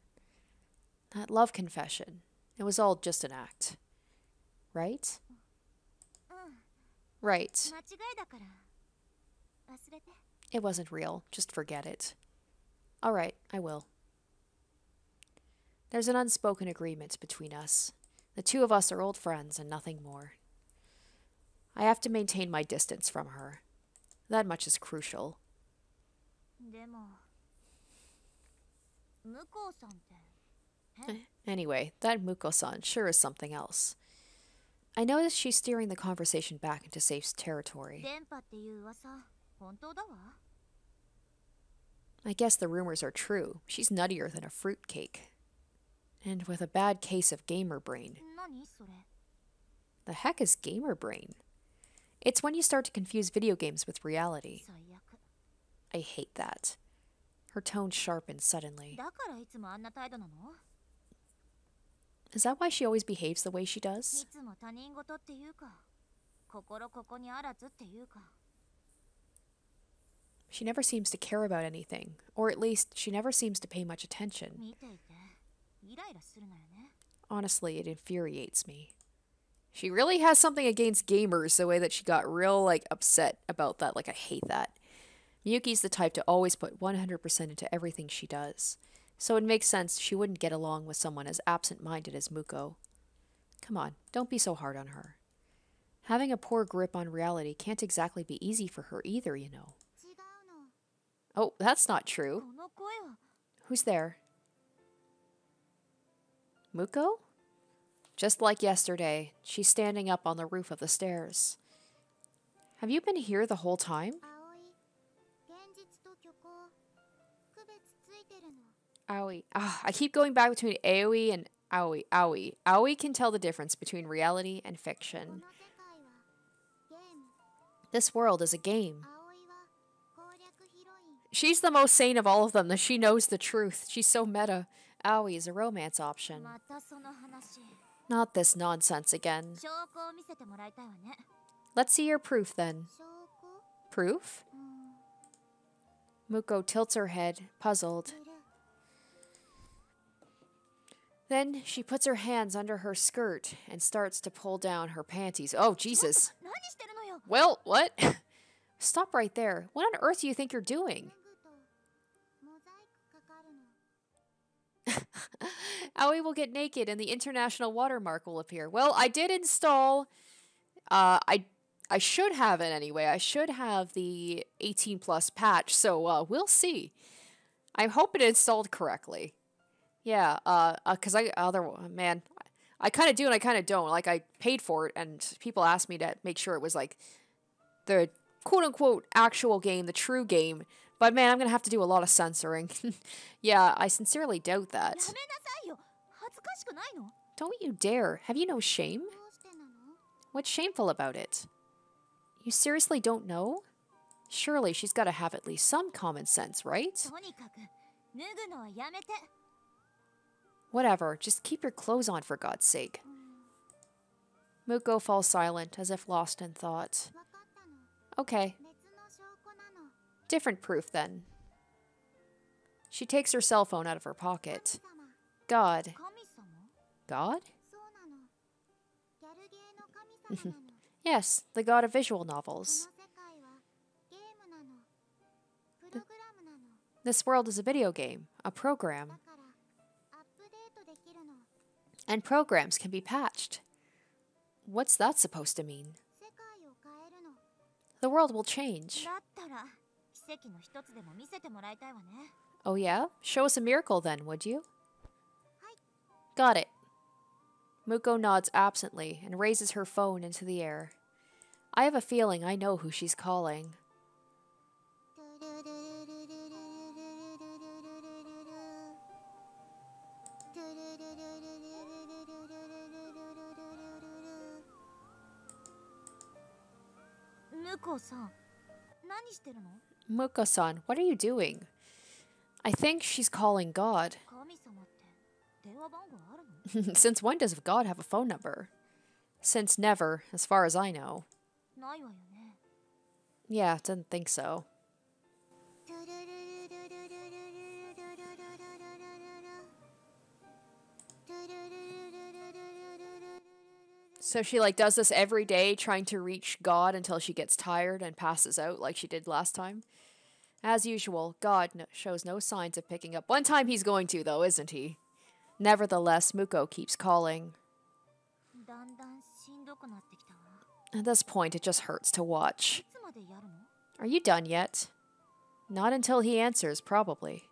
That love confession. It was all just an act. Right? うん。 Right. 間違いだから。忘れて。 It wasn't real. Just forget it. All right, I will. There's an unspoken agreement between us. The two of us are old friends and nothing more. I have to maintain my distance from her. That much is crucial. でも。向こうさんって。Anyway, that Muko-san sure is something else. I notice she's steering the conversation back into safe territory. 電波っていう噂、本当だわ。 I guess the rumors are true. She's nuttier than a fruitcake. And with a bad case of gamer brain. 何それ。 The heck is gamer brain? It's when you start to confuse video games with reality. 最悪。 I hate that. Her tone sharpened suddenly. だからいつもあんな態度なの？ Is that why she always behaves the way she い does? つも他人事っていうか、心ここにあらずっていうか。She never seems to care about anything, or at least she never seems to pay much attention. 見ていてイライラするのよね。 Honestly, it infuriates me. She really has something against gamers, the way that she got real, like, upset about that. Like, I hate that. Miyuki's the type to always put 100% into everything she does. So it makes sense she wouldn't get along with someone as absent-minded as Muko. Come on, don't be so hard on her. Having a poor grip on reality can't exactly be easy for her either, you know. 違うの。 Oh, that's not true. この声は。 Who's there? Muko? Just like yesterday, she's standing up on the roof of the stairs. Have you been here the whole time? 葵、現実と虚構、区別ついてるの。 Aoi. Ah, I keep going back between Aoi and Aoi. Aoi. Aoi can tell the difference between reality and こ fiction. の世界はゲーム。 This world is a game. 葵は攻略ヒロイン。 She's the most sane of all of them, that she knows the truth. She's so meta. Aoi is a romance option. またその話。 Not this nonsense again. 証拠を見せてもらいたいわね。 Let's see your proof then. 証拠？ Proof? うん。 Muko tilts her head, puzzled. いる。 Then she puts her hands under her skirt and starts to pull down her panties. Oh, Jesus. 何してるのよ。 Well, what? Stop right there. What on earth do you think you're doing? 脱ぐとモザイクかかるの。 Aoi will get naked and the international watermark will appear. Well, I did install... I should have it anyway. I should have the 18 plus patch, so we'll see. I hope it installed correctly. Yeah, because man, I kind of do and I kind of don't. Like, I paid for it and people asked me to make sure it was like the quote-unquote actual game, the true game. But man, I'm going to have to do a lot of censoring. Yeah, I sincerely doubt や that. めなさいよ。恥ずかしくないの？ Don't you dare. Have you no shame? どうしてなの？ What's shameful about it? You seriously don't know? Surely she's got to have at least some common sense, right? とにかく脱ぐのはやめて。 Whatever, just keep your clothes on for God's sake. Muko falls silent, as if lost in thought. わかったの。 Okay, 別の証拠なの。 different proof then. She takes her cell phone out of her 神 pocket. 様。 God. 神様？ God? そうなの。ギャルゲーの神様なの。 Yes, the god of visual この novels. 世界はゲームなの。プログラムなの。 This world is a video game, a だ program, からアップデートできるの。 and programs can be patched. What's that supposed to mean? 世界を変えるの。 The world will change. だったら奇跡の一つでも見せてもらいたいわね。 Oh yeah? Show us a miracle then, would you? はい。 Got it. Muko nods absently and raises her phone into the air. I have a feeling I know who she's calling. トゥルルルルルルルルルルルルルトゥルルルルルルルルルルルルルルルルルル向こうさん、何してるの？ Muko-san, what are you doing? I think she's calling God. 神様って電話番号あるの？ Since when does God have a phone number? Since never, as far as I know. ないわよね。 Yeah, didn't think so. トゥルルルルルルルルルルルルルルトゥルルルルルルルルルルル So she like does this every day, trying to reach God until she gets tired and passes out like she did last time. As usual, God shows no signs of picking up. One time he's going to, though, isn't he? Nevertheless, Muko keeps calling. だんだんしんどくなってきたわ。 At this point, it just hurts to watch. いつまでやるの？ Are you done yet? Not until he answers, probably.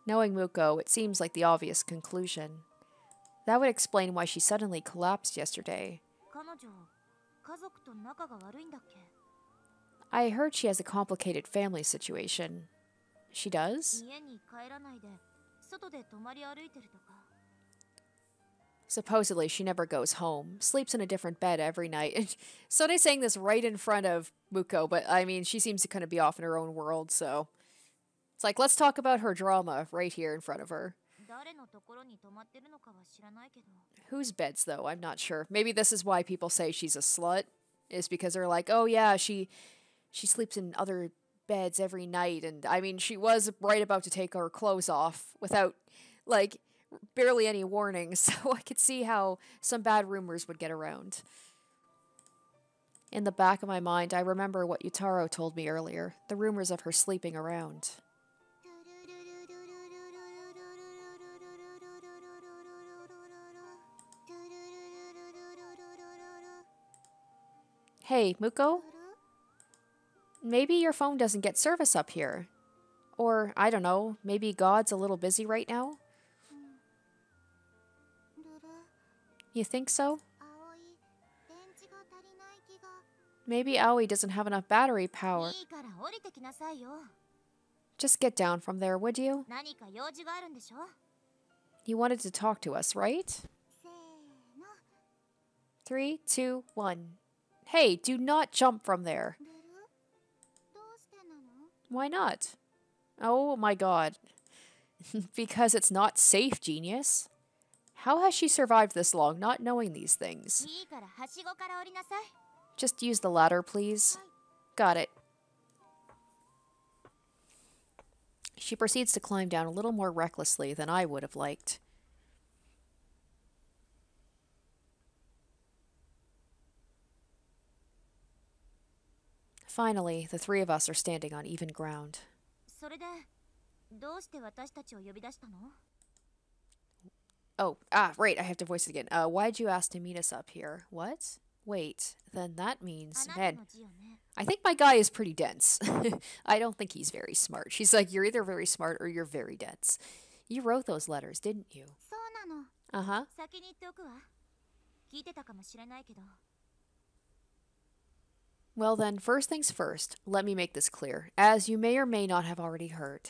Knowing Muko, it seems like the obvious conclusion. That would explain why she suddenly collapsed yesterday. 彼女、家族と仲が悪いんだっけ？ I heard she has a complicated family situation. She does? 家に帰らないで外で泊まり歩いてるとか。 Supposedly, she never goes home, sleeps in a different bed every night. Sone's saying this right in front of Muko, but I mean, she seems to kind of be off in her own world, so. It's like, let's talk about her drama right here in front of her. 誰のところに泊まってるのかは知らないけど。 Whose beds, though? I'm not sure. Maybe this is why people say she's a slut, is because they're like, oh yeah, she sleeps in other beds every night, and I mean, she was right about to take her clothes off without, like, barely any warning, so I could see how some bad rumors would get around. In the back of my mind, I remember what Yutaro told me earlier, the rumors of her sleeping around. Hey, Muko? Maybe your phone doesn't get service up here. Or, I don't know, maybe God's a little busy right now? You think so? Maybe Aoi doesn't have enough battery power. Just get down from there, would you? You wanted to talk to us, right? 3, 2, 1. Hey, do not jump from there. Why not? Oh my god. Because it's not safe, genius. How has she survived this long, not knowing these things? Just use the ladder, please. Got it. She proceeds to climb down a little more recklessly than I would have liked. Finally, the three of us are standing on even ground. Oh, right, I have to voice it again. Why'd you ask to meet us up here? What? Wait, then that means, man, I think my guy is pretty dense. I don't think he's very smart. She's like, you're either very smart or you're very dense. You wrote those letters, didn't you? Uh-huh. Well then, first things first, let me make this clear, as you may or may not have already heard.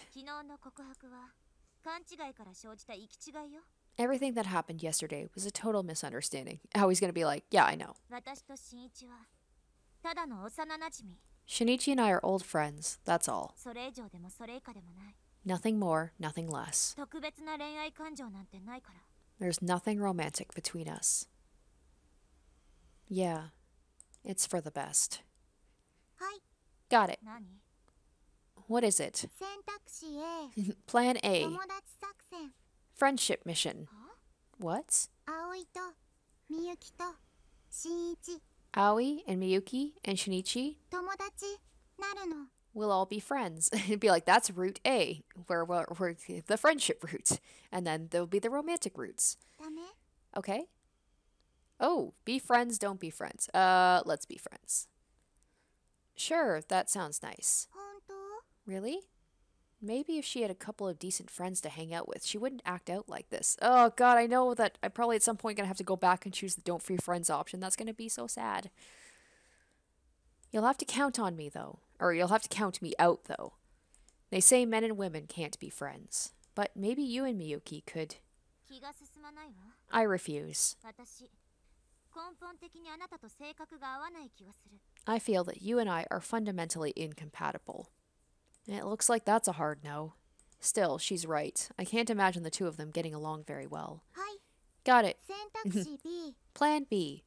Everything that happened yesterday was a total misunderstanding. How he's gonna be like, yeah, I know. Shinichi and I are old friends, that's all. Nothing more, nothing less. There's nothing romantic between us. Yeah, it's for the best. Got it. What is it? Plan A. Friendship mission. What? Aoi and Miyuki and Shinichi will all be friends. It'd be like, that's route A, where we're the friendship route. And then there'll be the romantic routes. Okay? Oh, be friends, don't be friends. Let's be friends. Sure, that sounds nice. Really? Maybe if she had a couple of decent friends to hang out with, she wouldn't act out like this. Oh god, I know that I probably at some point gonna have to go back and choose the don't free friends option. That's gonna be so sad. You'll have to count on me, though. Or you'll have to count me out, though. They say men and women can't be friends. But maybe you and Miyuki could... I refuse. I feel that you and I are fundamentally incompatible. It looks like that's a hard no. Still, she's right. I can't imagine the two of them getting along very well. Got it. Plan B.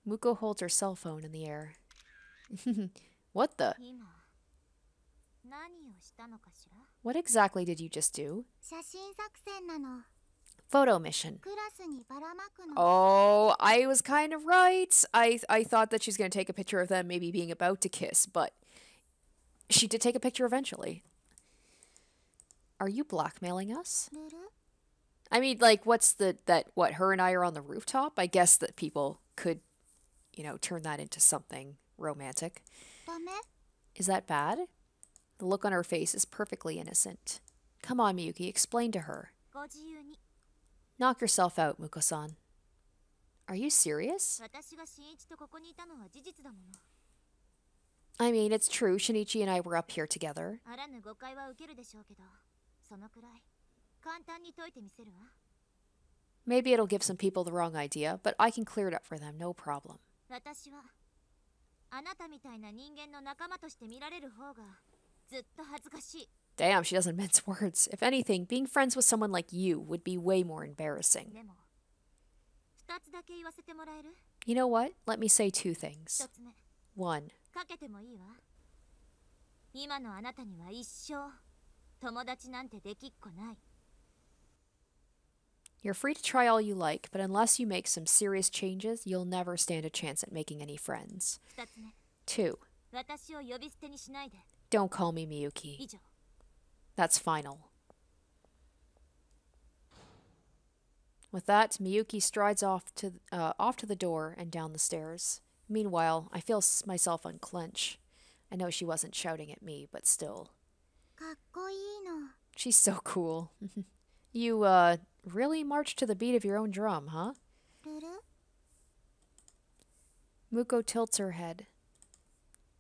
Muko holds her cell phone in the air. What the? What exactly did you just do? Photo mission. Oh, I was kind of right. I thought that she's going to take a picture of them maybe being about to kiss, but she did take a picture eventually. Are you blackmailing us? I mean, like, what, her and I are on the rooftop? I guess that people could, turn that into something romantic. Is that bad? The look on her face is perfectly innocent. Come on, Miyuki, explain to her. Knock yourself out, Muko-san. Are you serious? I mean, it's true, Shinichi and I were up here together. Maybe it'll give some people the wrong idea, but I can clear it up for them, no problem. Damn, she doesn't mince words. If anything, being friends with someone like you would be way more embarrassing. You know what? Let me say 2 things. 1. 今のあなたには一生友達なんてできっこない。 You're free to try all you like, but unless you make some serious changes, you'll never stand a chance at making any friends. 2つ目、 2. 私を呼び捨てにしないで。 Don't call me 以 Miyuki. 上。 That's final. With that, Miyuki strides off to the door and down the stairs. Meanwhile, I feel myself unclench. I know she wasn't shouting at me, but still. かっこいいの。 She's so cool. You, really march to the beat of your own drum, huh? ルル。 Muko tilts her head.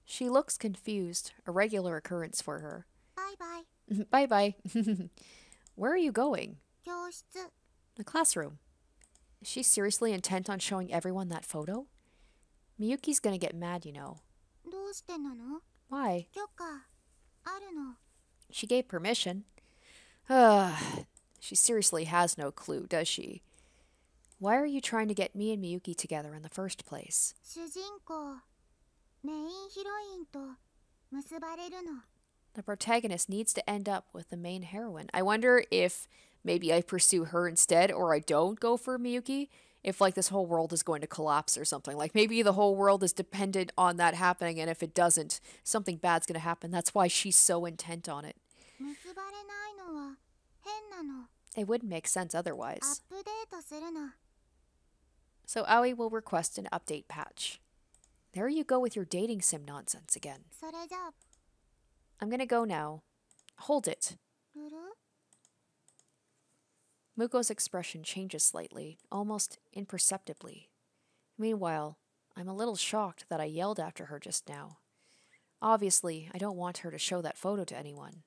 She looks confused, a regular occurrence for her. バイバイ。 Bye bye. Where are you going? 教室。 The classroom. Is she seriously intent on showing everyone that photo? Miyuki's gonna get mad, you know. どうしてなの？ Why? 許可あるの。 She gave permission. She seriously has no clue, does she? Why are you trying to get me and Miyuki together in the first place? 主人公、メインヒロインと結ばれるの。 The protagonist needs to end up with the main heroine. I wonder if maybe I pursue her instead, or I don't go for Miyuki. If, like, this whole world is going to collapse or something. Like, maybe the whole world is dependent on that happening, and if it doesn't, something bad's going to happen. That's why she's so intent on it. 結ばれないのは変なの。 It wouldn't make sense アッ otherwise. プデートするの。 So Aoi will request an update patch. There you go with your dating sim nonsense again. それじゃあ、 I'm gonna go now. Hold it. ルル？ Muko's expression changes slightly, almost imperceptibly. Meanwhile, I'm a little shocked that I yelled after her just now. Obviously, I don't want her to show that photo to anyone.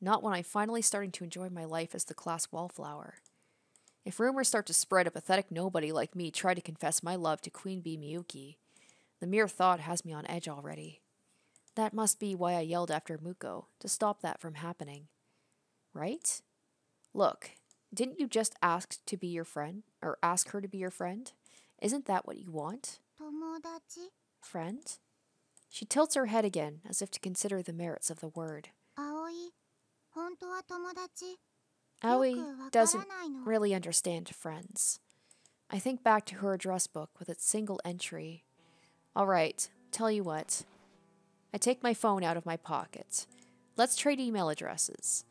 Not when I'm finally starting to enjoy my life as the class wallflower. If rumors start to spread a pathetic nobody like me tried to confess my love to Queen Bee Miyuki, the mere thought has me on edge already. That must be why I yelled after Muko, to stop that from happening. Right? Look, didn't you just ask to be your friend? Or ask her to be your friend? Isn't that what you want? 友達？ Friend? She tilts her head again, as if to consider the merits of the word. 葵、本当は友達？ Aoi よくわから doesn't ないの。 really understand friends. I think back to her address book with its single entry. Alright, tell you what. I take my phone out of my pocket. Let's trade email addresses.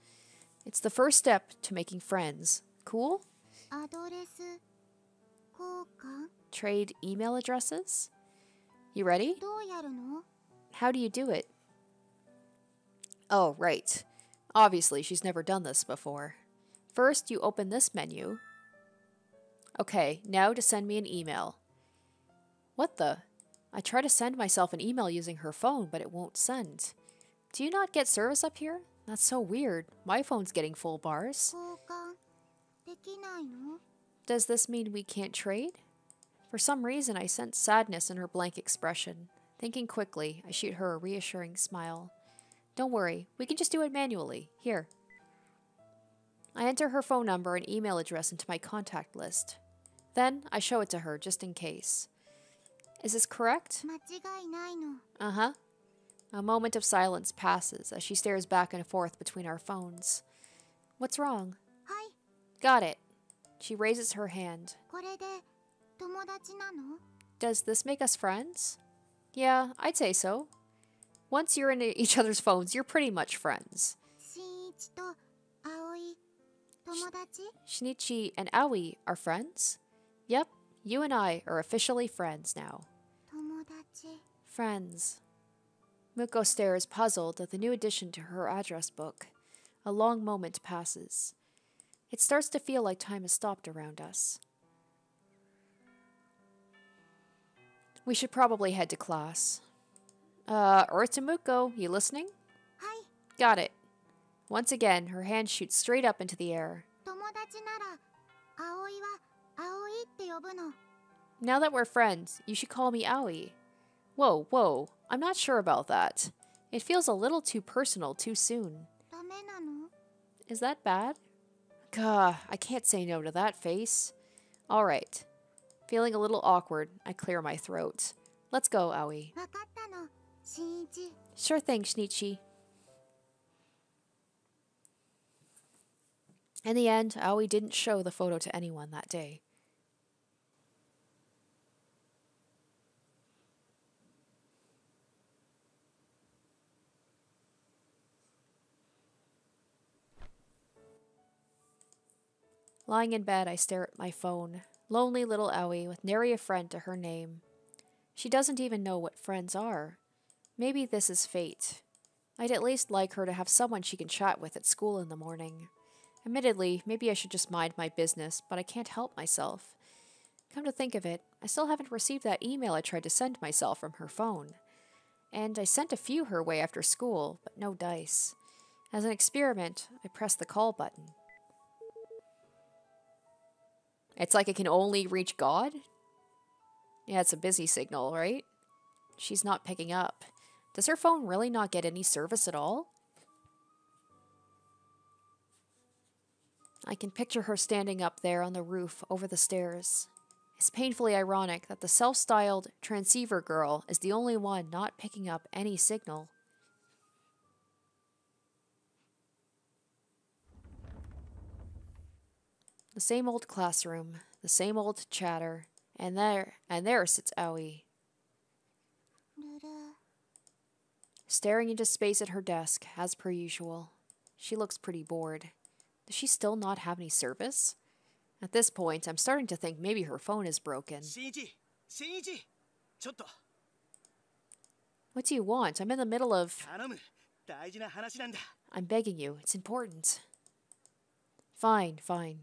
It's the first step to making friends. Cool? アドレス交換？ Trade email addresses? You ready? どうやるの？ How do you do it? Oh, right. Obviously, she's never done this before. First, you open this menu. Okay, now to send me an email. What the? I try to send myself an email using her phone, but it won't send. Do you not get service up here? That's so weird. My phone's getting full bars. 交換できないの？ Does this mean we can't trade? For some reason, I sense sadness in her blank expression. Thinking quickly, I shoot her a reassuring smile. Don't worry, we can just do it manually. Here. I enter her phone number and email address into my contact list. Then, I show it to her, just in case. Is this correct? 間違いないの。 Uh-huh. A moment of silence passes as she stares back and forth between our phones. What's wrong? はい、 Got it. She raises her hand. これで友達なの？ Does this make us friends? Yeah, I'd say so. Once you're in each other's phones, you're pretty much friends. 新一と葵、友達？ Shinichi and Aoi are friends? Yep, you and I are officially friends now. 友達。 Friends. Muko stares puzzled at the new addition to her address book. A long moment passes. It starts to feel like time has stopped around us. We should probably head to class. Earth to Muko, you listening? はい、 Got it. Once again, her hand shoots straight up into the air. 友達なら葵は葵って呼ぶの。 Now that we're friends, you should call me Aoi. Whoa, I'm not sure about that. It feels a little too personal too soon. ダメなの？ Is that bad? Gah, I can't say no to that face. Alright. Feeling a little awkward, I clear my throat. Let's go, Aoi. わかったの、新一。 Sure thing, Shinichi. In the end, Aoi didn't show the photo to anyone that day. Lying in bed, I stare at my phone. Lonely little Aoi with nary a friend to her name. She doesn't even know what friends are. Maybe this is fate. I'd at least like her to have someone she can chat with at school in the morning. Admittedly, maybe I should just mind my business, but I can't help myself. Come to think of it, I still haven't received that email I tried to send myself from her phone. And I sent a few her way after school, but no dice. As an experiment, I pressed the call button. It's like it can only reach God? Yeah, it's a busy signal, right? She's not picking up. Does her phone really not get any service at all? I can picture her standing up there on the roof over the stairs. It's painfully ironic that the self-styled transceiver girl is the only one not picking up any signal. The same old classroom, the same old chatter, and there sits Aoi, ルル staring into space at her desk, as per usual. She looks pretty bored. Does she still not have any service? At this point, I'm starting to think maybe her phone is broken. 新一新一ちょっと What do you want? I'm in the middle of... 頼む大事な話なんだ I'm begging you. It's important. Fine, fine.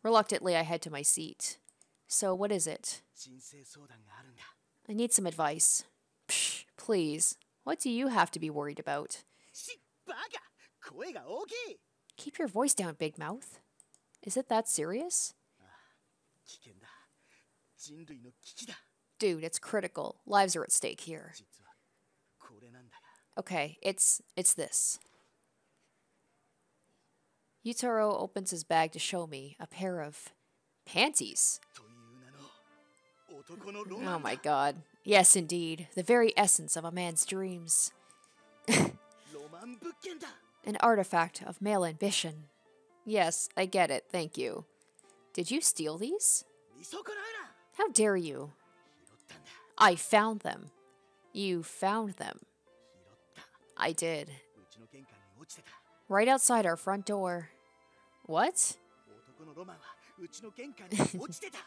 Reluctantly, I head to my seat. So, what is it? 人生相談があるんだ I need some advice. Psh, please. What do you have to be worried about? しバカ声が大きい Keep your voice down, big mouth. Is it that serious? 危険だ人類の危機だ Dude, it's critical. Lives are at stake here. 実はこれなんだが Okay, it's this. Yutaro opens his bag to show me a pair of panties. という名の男のロ Oh マンだ my god. Yes, indeed. The very essence of a man's dreams. ロマン物件だ An artifact of male ambition. Yes, I get it. Thank you. Did you steal these? 見損ないな How dare you? 拾ったんだ I found them. You found them. 拾った I did. うちの玄関に落ちてた Right outside our front door. What? 男のロマンはうちの玄関に落ちてた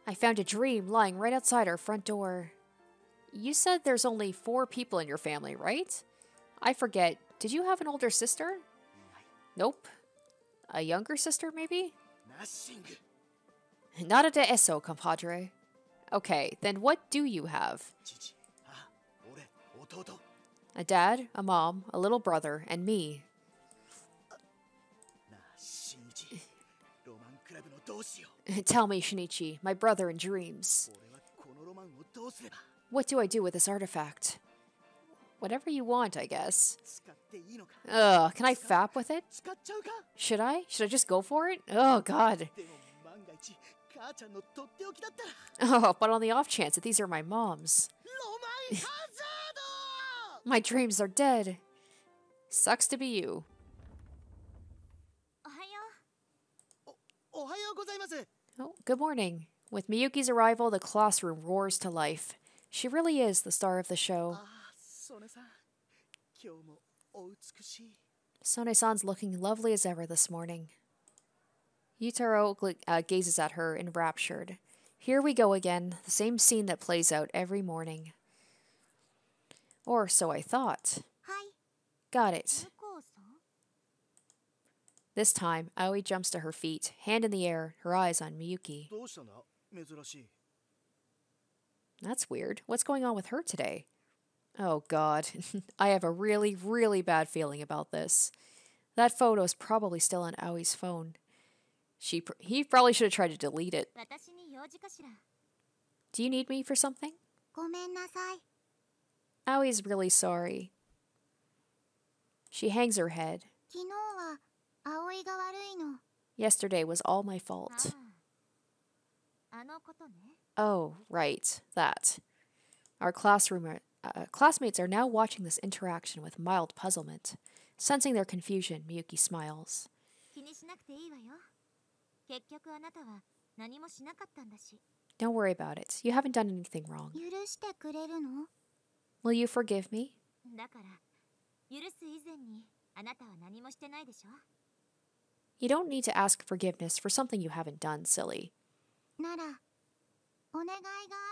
I found a dream lying right outside our front door. You said there's only 4 people in your family, right? I forget. Did you have an older sister? いない Nope. A younger sister, maybe? ナッシング Nada de eso, compadre. Okay, then what do you have? 父母俺弟 A dad, a mom, a little brother, and me. なあ新一ロマンクラブのどうしよ Tell me, Shinichi, my brother in dreams. う俺はこのロマンをどうすれば What do I do with this artifact? Whatever you want, I guess. 使っていいのか Can I fap with it? 使っちゃうか Should I? Should I just go for it? Oh, God. でも万が一母ちゃんのとっておきだったら Oh, but on the off chance that these are my mom's. ロマンハザード My dreams are dead. Sucks to be you. おはよおはようございます Oh, good morning. With Miyuki's arrival, the classroom roars to life. She really is the star of the show. ああソネさん今日もお美しい Sone-san's looking lovely as ever this morning. Yutaro gazes at her enraptured. Here we go again, the same scene that plays out every morning. Or so I thought. はい Got it. 向こうさん This time, Aoi jumps to her feet, hand in the air, her eyes on Miyuki. どうしたんだ珍しい That's weird. What's going on with her today? Oh, God. I have a really, really bad feeling about this. That photo's probably still on Aoi's phone. He probably should have tried to delete it. 私に用事かしら Do you need me for something? ごめんなさい Aoi's really sorry. She hangs her head. 昨日は葵が悪いの Yesterday was all my fault. ああのことね Oh, right. That. Our classmates are now watching this interaction with mild puzzlement. Sensing their confusion, Miyuki smiles. 昨気にしなくていいわよ。結局あなたは何もしなかったんだし。 Don't worry about it. You haven't done anything wrong. 許してくれるの？ Will you forgive me? だから許す以前にあなたは何もしてないでしょ。 You don't need to ask forgiveness for something you haven't done, silly. ならお願いが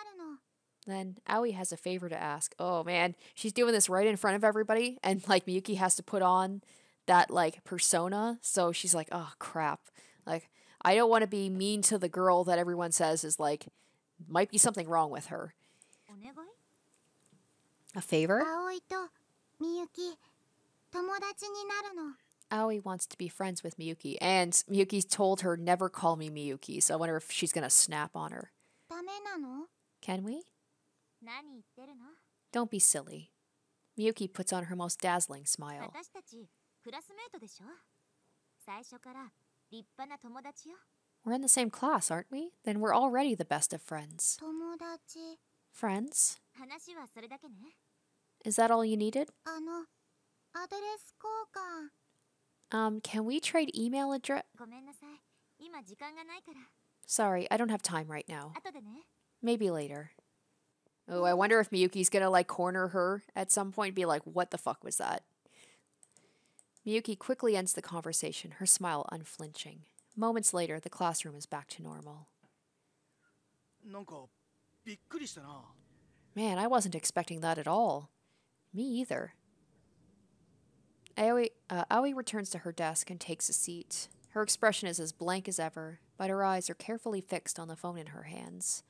あるの。 Then Aoi has a favor to ask. Oh man, she's doing this right in front of everybody, and like Miyuki has to put on that like persona, so she's like, oh crap. Like, I don't want to be mean to the girl that everyone says is like, might be something wrong with her. お願い？ A favor? 葵とみゆき友達になるの。 Aoi wants to be friends with Miyuki, and Miyuki's told her never call me Miyuki, so I wonder if she's gonna snap on her. ダメなの？ Can we? 何言ってるの？ Don't be silly. Miyuki puts on her most dazzling smile. 私たちクラスメートでしょ。最初から立派な友達よ。 We're in the same class, aren't we? Then we're already the best of friends. 友達。 Friends? 話はそれだけね。 Is that all you needed? アドレス交換。 Can we trade email address? ごめんなさい。今時間がないから。 Sorry, I don't have time right now. 後でね。 Maybe later. Oh, I wonder if Miyuki's gonna like corner her at some point and be like, what the fuck was that? Miyuki quickly ends the conversation, her smile unflinching. Moments later, the classroom is back to normal. なんかびっくりしたな。 Man, I wasn't expecting that at all. Me either. Aoi returns to her desk and takes a seat. Her expression is as blank as ever, but her eyes are carefully fixed on the phone in her hands.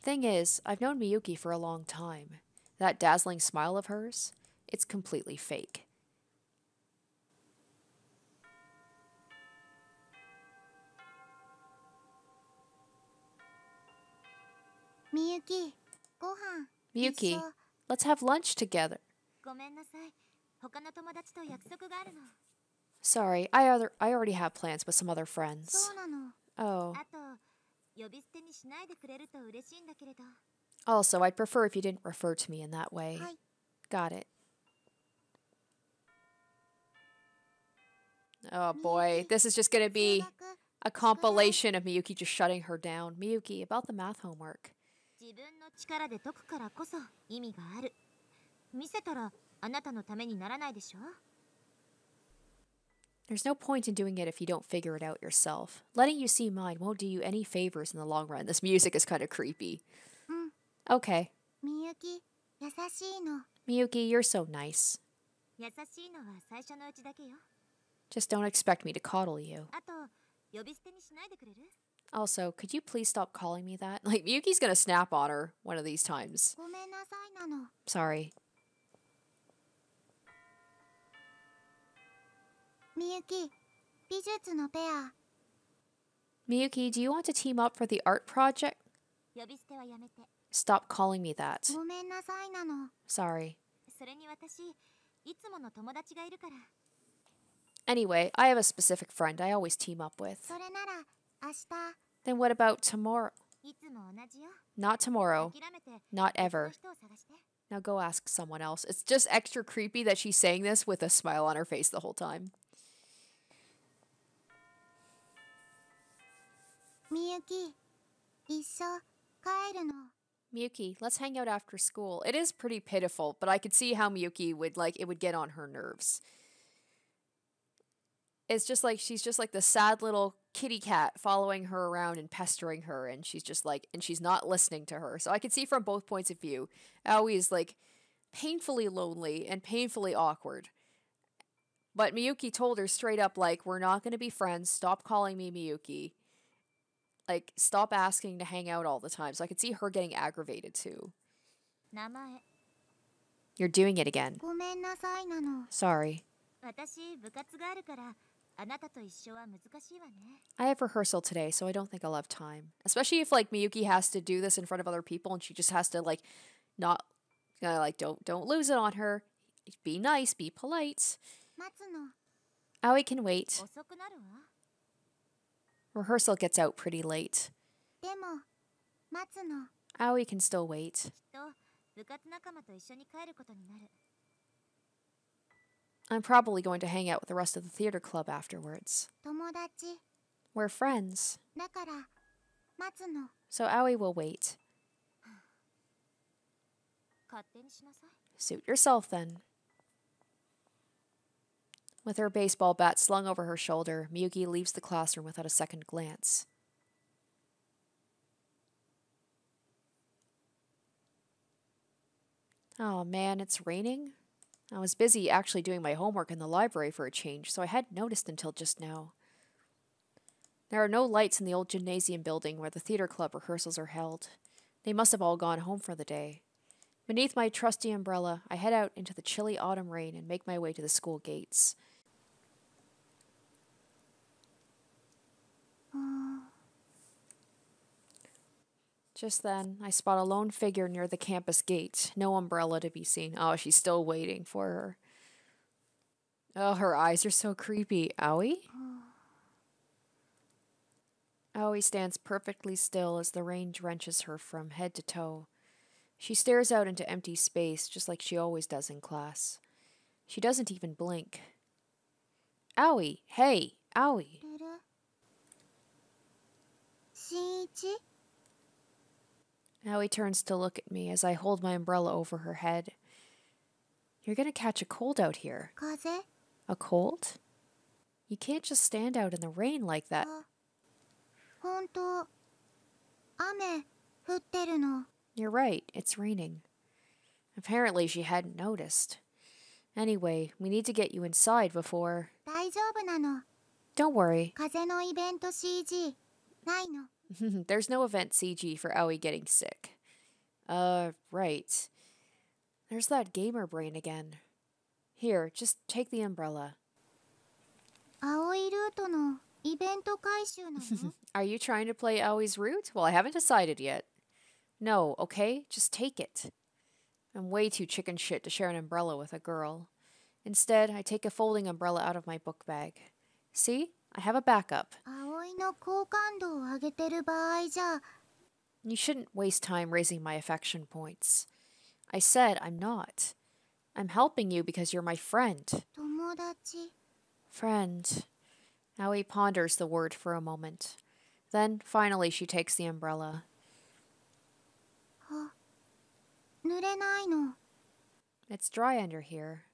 Thing is, I've known Miyuki for a long time. That dazzling smile of hers, it's completely fake. Miyuki, ご飯。 Miyuki, 一緒。 let's have lunch together. ごめんなさい。他の友達と約束があるの。 Sorry, I already have plans with some other そ friends. うなの。 Oh. あと、呼び捨てにしないでくれると嬉しいんだけれど。 Also, I'd prefer if you didn't refer to me in that way. はい。 Got it. Oh boy, this is just gonna be 数学 a compilation of Miyuki just shutting her down. Miyuki, about the math homework. 自分の力で解くからこそ意味がある。見せたらあなたのためにならないでしょ。 There's no point in doing it if you don't figure it out yourself. Letting you see mine won't do you any favors in the long run. This music is kind of creepy. うん。 Okay. みゆき、優しいの。 Miyuki, you're so nice. 優しいのは最初のうちだけよ。 Just don't expect me to coddle you. あと、呼び捨てにしないでくれる？ Also, could you please stop calling me that? Like, Miyuki's gonna snap on her one of these times. ごめんなさいなの。 Sorry. みゆき、美術のペア。 Miyuki, do you want to team up for the art project? 呼び捨てはやめて。 Stop calling me that. ごめんなさいなの。 Sorry. それに私、いつもの友達がいるから。 Anyway, I have a specific friend I always team up with. それなら、明日。 Then what about tomorrow? いつも同じよ。 Not tomorrow. 諦めて、 Not 別の ever. 人を探して。 Now go ask someone else. It's just extra creepy that she's saying this with a smile on her face the whole time. みゆき、一緒帰るの。 Miyuki, let's hang out after school. It is pretty pitiful, but I could see how Miyuki would it would get on her nerves. It's just like she's just like the sad little kitty cat following her around and pestering her, and she's just like, and she's not listening to her. So I could see from both points of view. Aoi is like painfully lonely and painfully awkward. But Miyuki told her straight up, like, we're not going to be friends. Stop calling me Miyuki. Like, stop asking to hang out all the time. So I could see her getting aggravated too. 名前。 You're doing it again. ごめんなさいなの。 Sorry. 私、部活があるから、あなたと一緒は難しいわね。 I have rehearsal today, so I don't think I'll have time. Especially if like Miyuki has to do this in front of other people and she just has to like not like don't lose it on her. Be nice, be polite. 待つの。 Aoi can wait. 遅くなるわ。 Rehearsal gets out pretty late. でも、待つの。 Aoi can still wait. きっと、部活仲間と一緒に帰ることになる。I'm probably going to hang out with the rest of the theater club afterwards. 友達 We're friends, だから待つの。 so Aoi will wait. 勝手にしなさい。 Suit yourself then. With her baseball bat slung over her shoulder, Miyuki leaves the classroom without a second glance. Oh man, it's raining? I was busy actually doing my homework in the library for a change, so I hadn't noticed until just now. There are no lights in the old gymnasium building where the theater club rehearsals are held. They must have all gone home for the day. Beneath my trusty umbrella, I head out into the chilly autumn rain and make my way to the school gates. Just then, I spot a lone figure near the campus gate. No umbrella to be seen. Oh, she's still waiting for her. Oh, her eyes are so creepy. Aoi? Aoi stands perfectly still as the rain drenches her from head to toe. She stares out into empty space, just like she always does in class. She doesn't even blink. Aoi! Hey! Aoi! ルル新一 Aoi turns to look at me as I hold my umbrella over her head. You're gonna catch a cold out here. 風 A cold? You can't just stand out in the rain like that. 本当雨降ってるの。 You're right, it's raining. Apparently she hadn't noticed. Anyway, we need to get you inside before... 大丈夫なの。 Don't worry. 風のイベント CG ないの。 There's no event CG for Aoi getting sick. Right. There's that gamer brain again. Here, just take the umbrella. 青いルートのイベント回収なの。 Are you trying to play Aoi's route? Well, I haven't decided yet. No, okay? Just take it. I'm way too chicken shit to share an umbrella with a girl. Instead, I take a folding umbrella out of my book bag. See? I have a backup. 葵の好感度を上げてる場合じゃ。 You shouldn't waste time raising my affection points. I said I'm not. I'm helping you because you're my friend. 友達 Friend. Aoi ponders the word for a moment. Then, finally, she takes the umbrella. 濡れないの。 It's dry under here.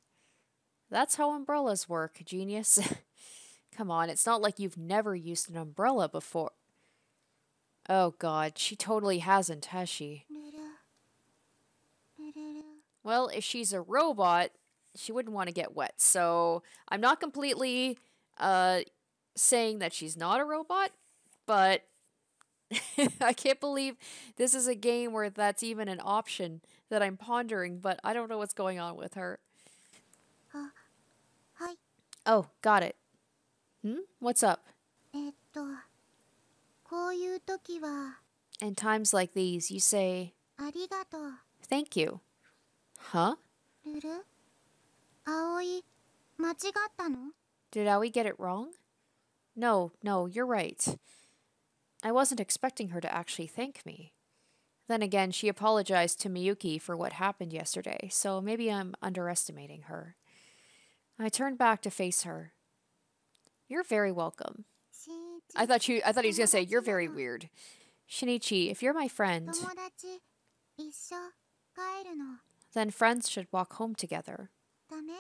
That's how umbrellas work, genius. Come on, it's not like you've never used an umbrella before. Oh god, she totally hasn't, has she? ルルルルル Well, if she's a robot, she wouldn't want to get wet. So I'm not completely saying that she's not a robot, but I can't believe this is a game where that's even an option that I'm pondering, but I don't know what's going on with her. はい。 Oh, got it. What's up? こういう時は In times like these, you say, ありがとう。 thank you. Huh? ルル葵間違ったの？ Did Aoi get it wrong? No, you're right. I wasn't expecting her to actually thank me. Then again, she apologized to Miyuki for what happened yesterday, so maybe I'm underestimating her. I turned back to face her. You're very welcome. 新一 I thought he was gonna say, you're very weird. Shinichi, if you're my friend, 友達一緒帰るの then friends should walk home together. ダメ？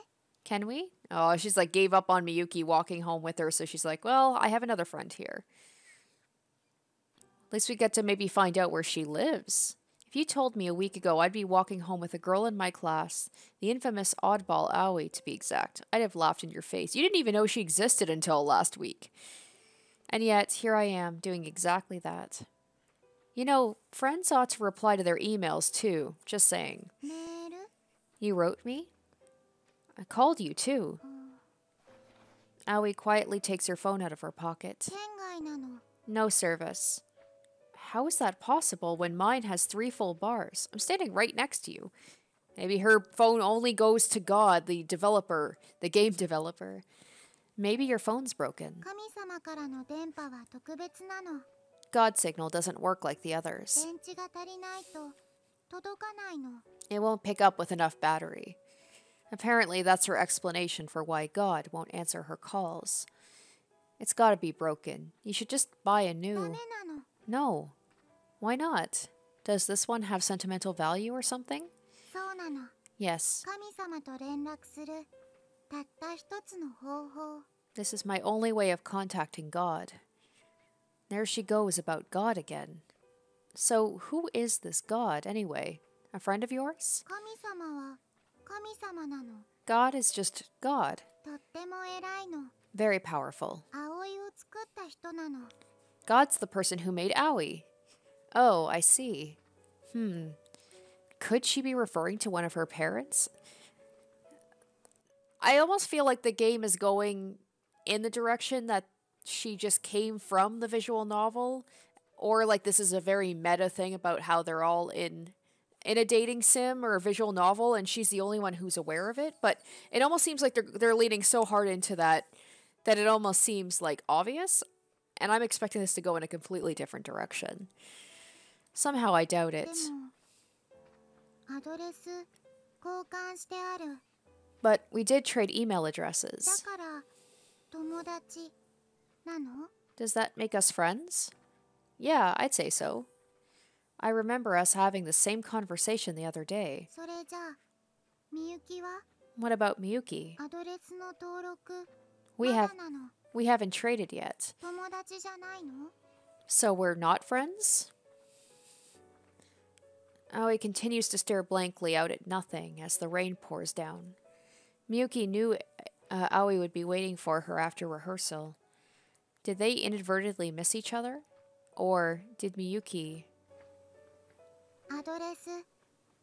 Can we? Oh, she's like gave up on Miyuki walking home with her, so she's like, well, I have another friend here. At least we get to maybe find out where she lives. If you told me a week ago I'd be walking home with a girl in my class, the infamous oddball Aoi to be exact, I'd have laughed in your face. You didn't even know she existed until last week. And yet, here I am, doing exactly that. You know, friends ought to reply to their emails too, just saying. メール You wrote me? I called you too. Aoi quietly takes her phone out of her pocket. 県外なの。 No service. How is that possible when mine has 3 full bars? I'm standing right next to you. Maybe her phone only goes to God, the developer, the game developer. Maybe your phone's broken. 神様からの電波は特別なの。 God signal doesn't work like the others. 電池が足りないと届かないの。 It won't pick up with enough battery. Apparently, that's her explanation for why God won't answer her calls. It's gotta be broken. You should just buy a ダメ new. なの。 No. Why not? Does this one have sentimental value or something? そうなの。 Yes. 神様と連絡するたった一つの方法。 This is my only way of contacting God. There she goes about God again. So, who is this God anyway? A friend of yours? 神様は神様なの。 God is just God. とっても偉いの。 Very powerful. 葵を作った人なの。 God's the person who made Aoi. Oh, I see. Could she be referring to one of her parents? I almost feel like the game is going in the direction that she just came from the visual novel, or like this is a very meta thing about how they're all in a dating sim or a visual novel and she's the only one who's aware of it, but it almost seems like they're leaning so hard into that it almost seems like obvious, and I'm expecting this to go in a completely different direction. Somehow I doubt で it. もアドレス交換してある。 But we did trade email だ addresses. から友達なの？ Does that make us friends? Yeah, I'd say so. I remember us having the same conversation the other day. それじゃあみゆきは What about Miyuki? アドレスの登録 We ま have だなの？ we haven't traded yet. 友達じゃないの？ So we're not friends? Aoi continues to stare blankly out at nothing as the rain pours down. Miyuki knew Aoi would be waiting for her after rehearsal. Did they inadvertently miss each other? Or did Miyuki... アドレス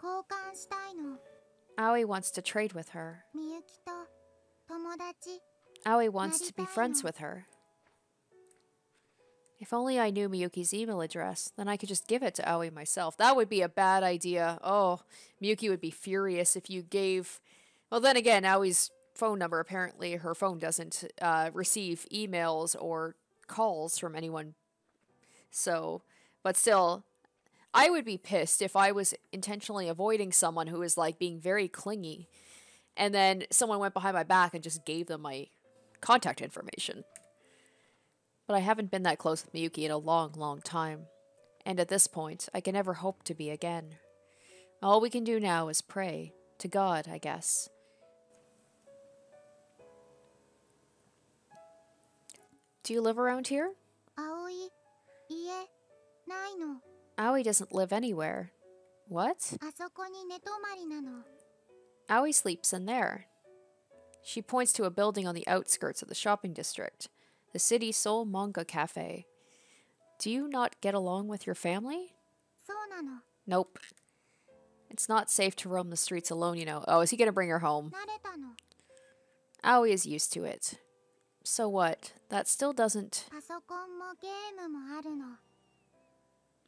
交換したいの。 Aoi wants to trade with her. みゆきと友達。 Aoi wants to be friends with her. If only I knew Miyuki's email address, then I could just give it to Aoi myself. That would be a bad idea. Oh, Miyuki would be furious if you gave... Well, then again, Aoi's phone number, apparently her phone doesn't receive emails or calls from anyone. So, but still, I would be pissed if I was intentionally avoiding someone who is like being very clingy, and then someone went behind my back and just gave them my contact information. But I haven't been that close with Miyuki in a long, long time. And at this point, I can never hope to be again. All we can do now is pray. To God, I guess. Do you live around here? 葵家ないの。 Aoi doesn't live anywhere. What? あそこに寝泊まりなの。 Aoi sleeps in there. She points to a building on the outskirts of the shopping district. The city's sole manga cafe. Do you not get along with your family? そうなの。 Nope. It's not safe to roam the streets alone, you know. Oh, is he gonna bring her home? 慣れたの。 Aoi is used to it. So what? That still doesn't... パソコンもゲームもあるの。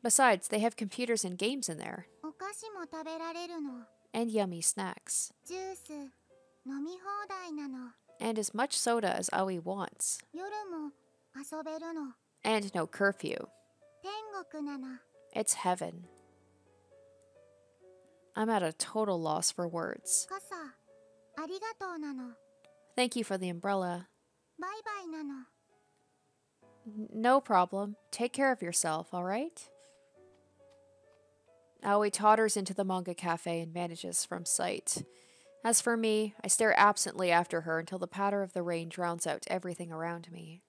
Besides, they have computers and games in there. お菓子も食べられるの。 And yummy snacks. ジュース飲み放題なの。 And as much soda as Aoi wants. 夜も遊べるの。 And no curfew. 天国なの。 It's heaven. I'm at a total loss for words. 傘ありがとうなの。 Thank you for the umbrella. バイバイなの。 No problem. Take care of yourself, alright? Aoi totters into the manga cafe and vanishes from sight. As for me, I stare absently after her until the patter of the rain drowns out everything around me.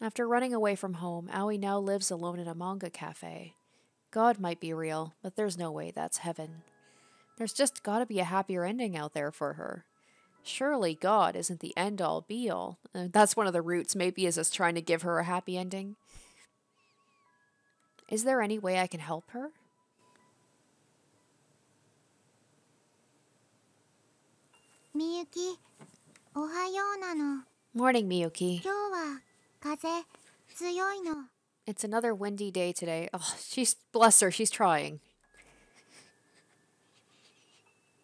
After running away from home, Aoi now lives alone in a manga cafe. God might be real, but there's no way that's heaven. There's just gotta be a happier ending out there for her. Surely God isn't the end-all be-all. That's one of the roots, maybe, is us trying to give her a happy ending. Is there any way I can help her? みゆきおはようなの。 Morning, Miyuki. 今日は風強いの。 It's another windy day today. Oh, bless her, she's trying.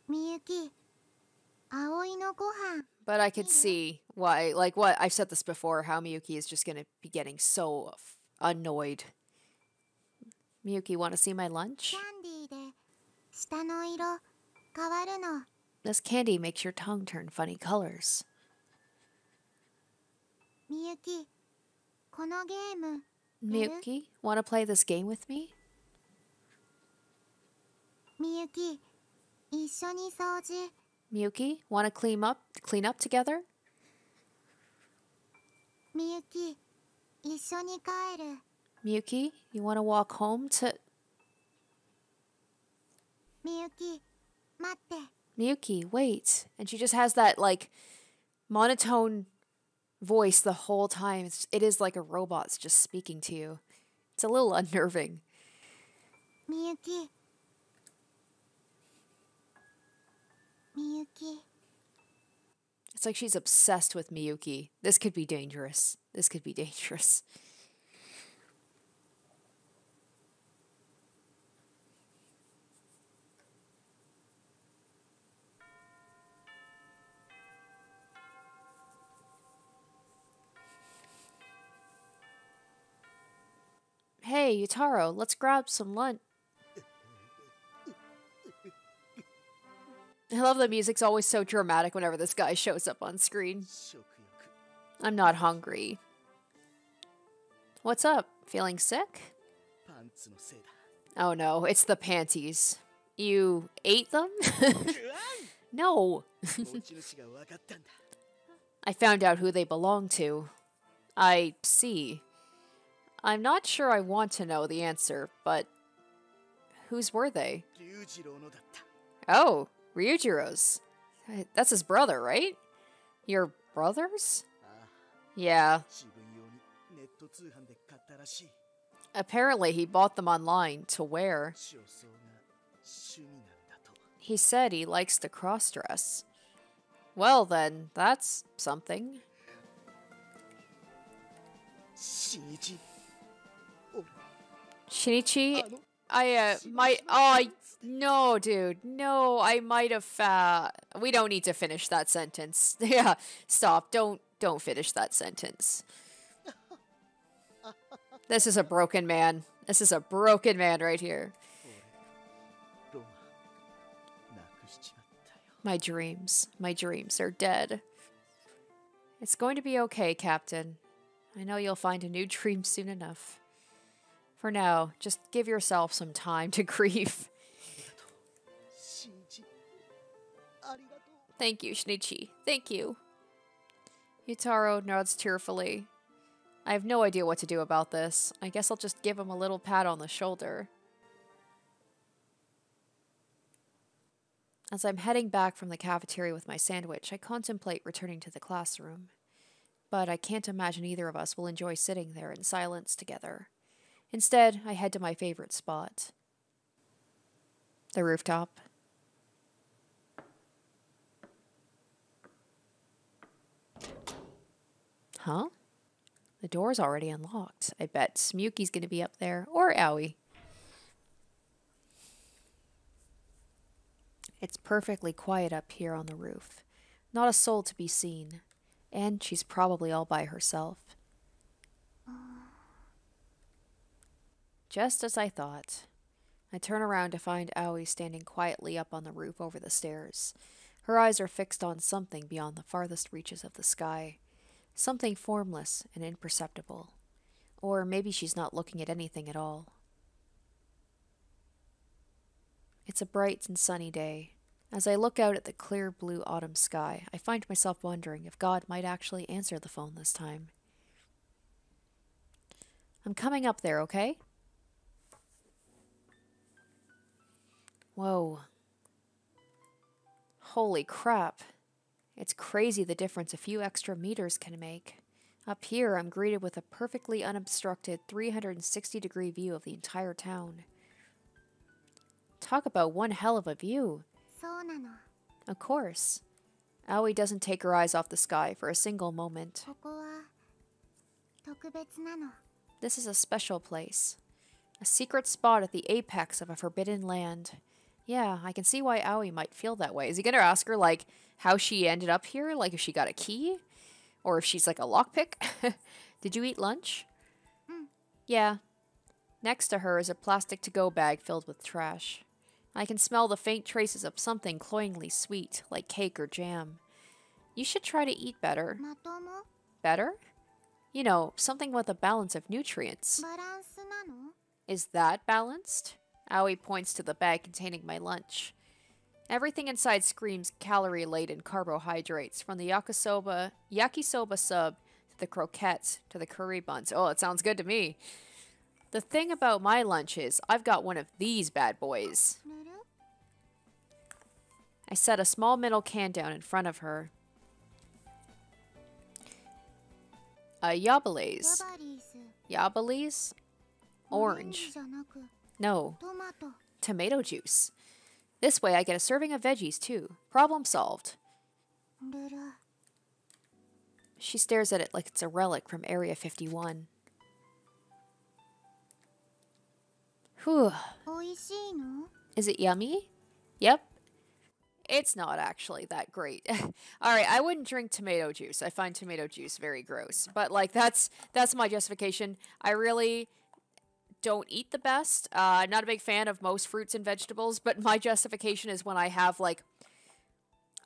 みゆき葵のご飯 But I could see why, like what, I've said this before, how Miyuki is just gonna be getting so annoyed. Miyuki, want to see my lunch? キャンディーで舌の色変わるの。 This candy makes your tongue turn funny colors. みゆき、このゲームやる？ Miyuki, want to play this game with me? みゆき、一緒に掃除。 Miyuki, want to clean up together? みゆき、一緒に帰る。 Miyuki, you want to walk home to... みゆき、待って。 Miyuki, wait. And she just has that, like, monotone voice the whole time. It is like a robot's just speaking to you. It's a little unnerving. みゆき。みゆき。 It's like she's obsessed with Miyuki. This could be dangerous. This could be dangerous. Hey, Yutaro, let's grab some lunch. I love the music's always so dramatic whenever this guy shows up on screen. 食欲 I'm not hungry. What's up? Feeling sick? パンツのせいだ Oh no, it's the panties. You ate them? うわ No. ん持ち主が分かったんだ I found out who they belong to. I see. I'm not sure I want to know the answer, but whose were they? 龍次郎のだった Oh, Ryujiro's. That's his brother, right? Your brothers? ああ Yeah. 自分用にネット通販で買ったらしい Apparently, he bought them online to wear. 女装が趣味なんだと He said he likes to cross-dress. Well then, that's something. 新一 Shinichi, あの no, dude, no, I might have, we don't need to finish that sentence. Yeah, stop, don't finish that sentence. This is a broken man. This is a broken man right here. 俺ロマなくしちまったよ My dreams are dead. It's going to be okay, Captain. I know you'll find a new dream soon enough. For now, just give yourself some time to grieve. 新一ありがとう Thank you, Shinichi. Thank you. Yutaro nods tearfully. I have no idea what to do about this. I guess I'll just give him a little pat on the shoulder. As I'm heading back from the cafeteria with my sandwich, I contemplate returning to the classroom. But I can't imagine either of us will enjoy sitting there in silence together. Instead, I head to my favorite spot. The rooftop. Huh? The door's already unlocked. I bet Miyuki's gonna be up there, or Aoi. It's perfectly quiet up here on the roof. Not a soul to be seen. And she's probably all by herself. Just as I thought. I turn around to find Aoi standing quietly up on the roof over the stairs. Her eyes are fixed on something beyond the farthest reaches of the sky. Something formless and imperceptible. Or maybe she's not looking at anything at all. It's a bright and sunny day. As I look out at the clear blue autumn sky, I find myself wondering if God might actually answer the phone this time. I'm coming up there, okay? Whoa. Holy crap. It's crazy the difference a few extra meters can make. Up here, I'm greeted with a perfectly unobstructed 360-degree view of the entire town. Talk about one hell of a view. そうなの。 Of course. Aoi doesn't take her eyes off the sky for a single moment. ここは特別なの。 This is a special place. A secret spot at the apex of a forbidden land. Yeah, I can see why Aoi might feel that way. Is he gonna ask her, like, how she ended up here? Like, if she got a key? Or if she's, like, a lockpick? Did you eat lunch? Mm. Yeah. Next to her is a plastic to-go bag filled with trash. I can smell the faint traces of something cloyingly sweet, like cake or jam. You should try to eat better. まとも Better? You know, something with a balance of nutrients. バランスなの Is that balanced? Aoi points to the bag containing my lunch. Everything inside screams calorie-laden carbohydrates, from the yakisoba sub to the croquettes to the curry buns. Oh, it sounds good to me. The thing about my lunch is I've got one of these bad boys. ルル I set a small metal can down in front of her. A Yabales. ヤバリース Yabales? オレンジ Orange. じゃなく No, トマト tomato juice. This way I get a serving of veggies too. Problem solved. ルル She stares at it like it's a relic from Area 51. Whew. おいしいの Is it yummy? Yep. It's not actually that great. Alright, I wouldn't drink tomato juice. I find tomato juice very gross. But like that's my justification. I really don't eat the best. I'm not a big fan of most fruits and vegetables, but my justification is when I have like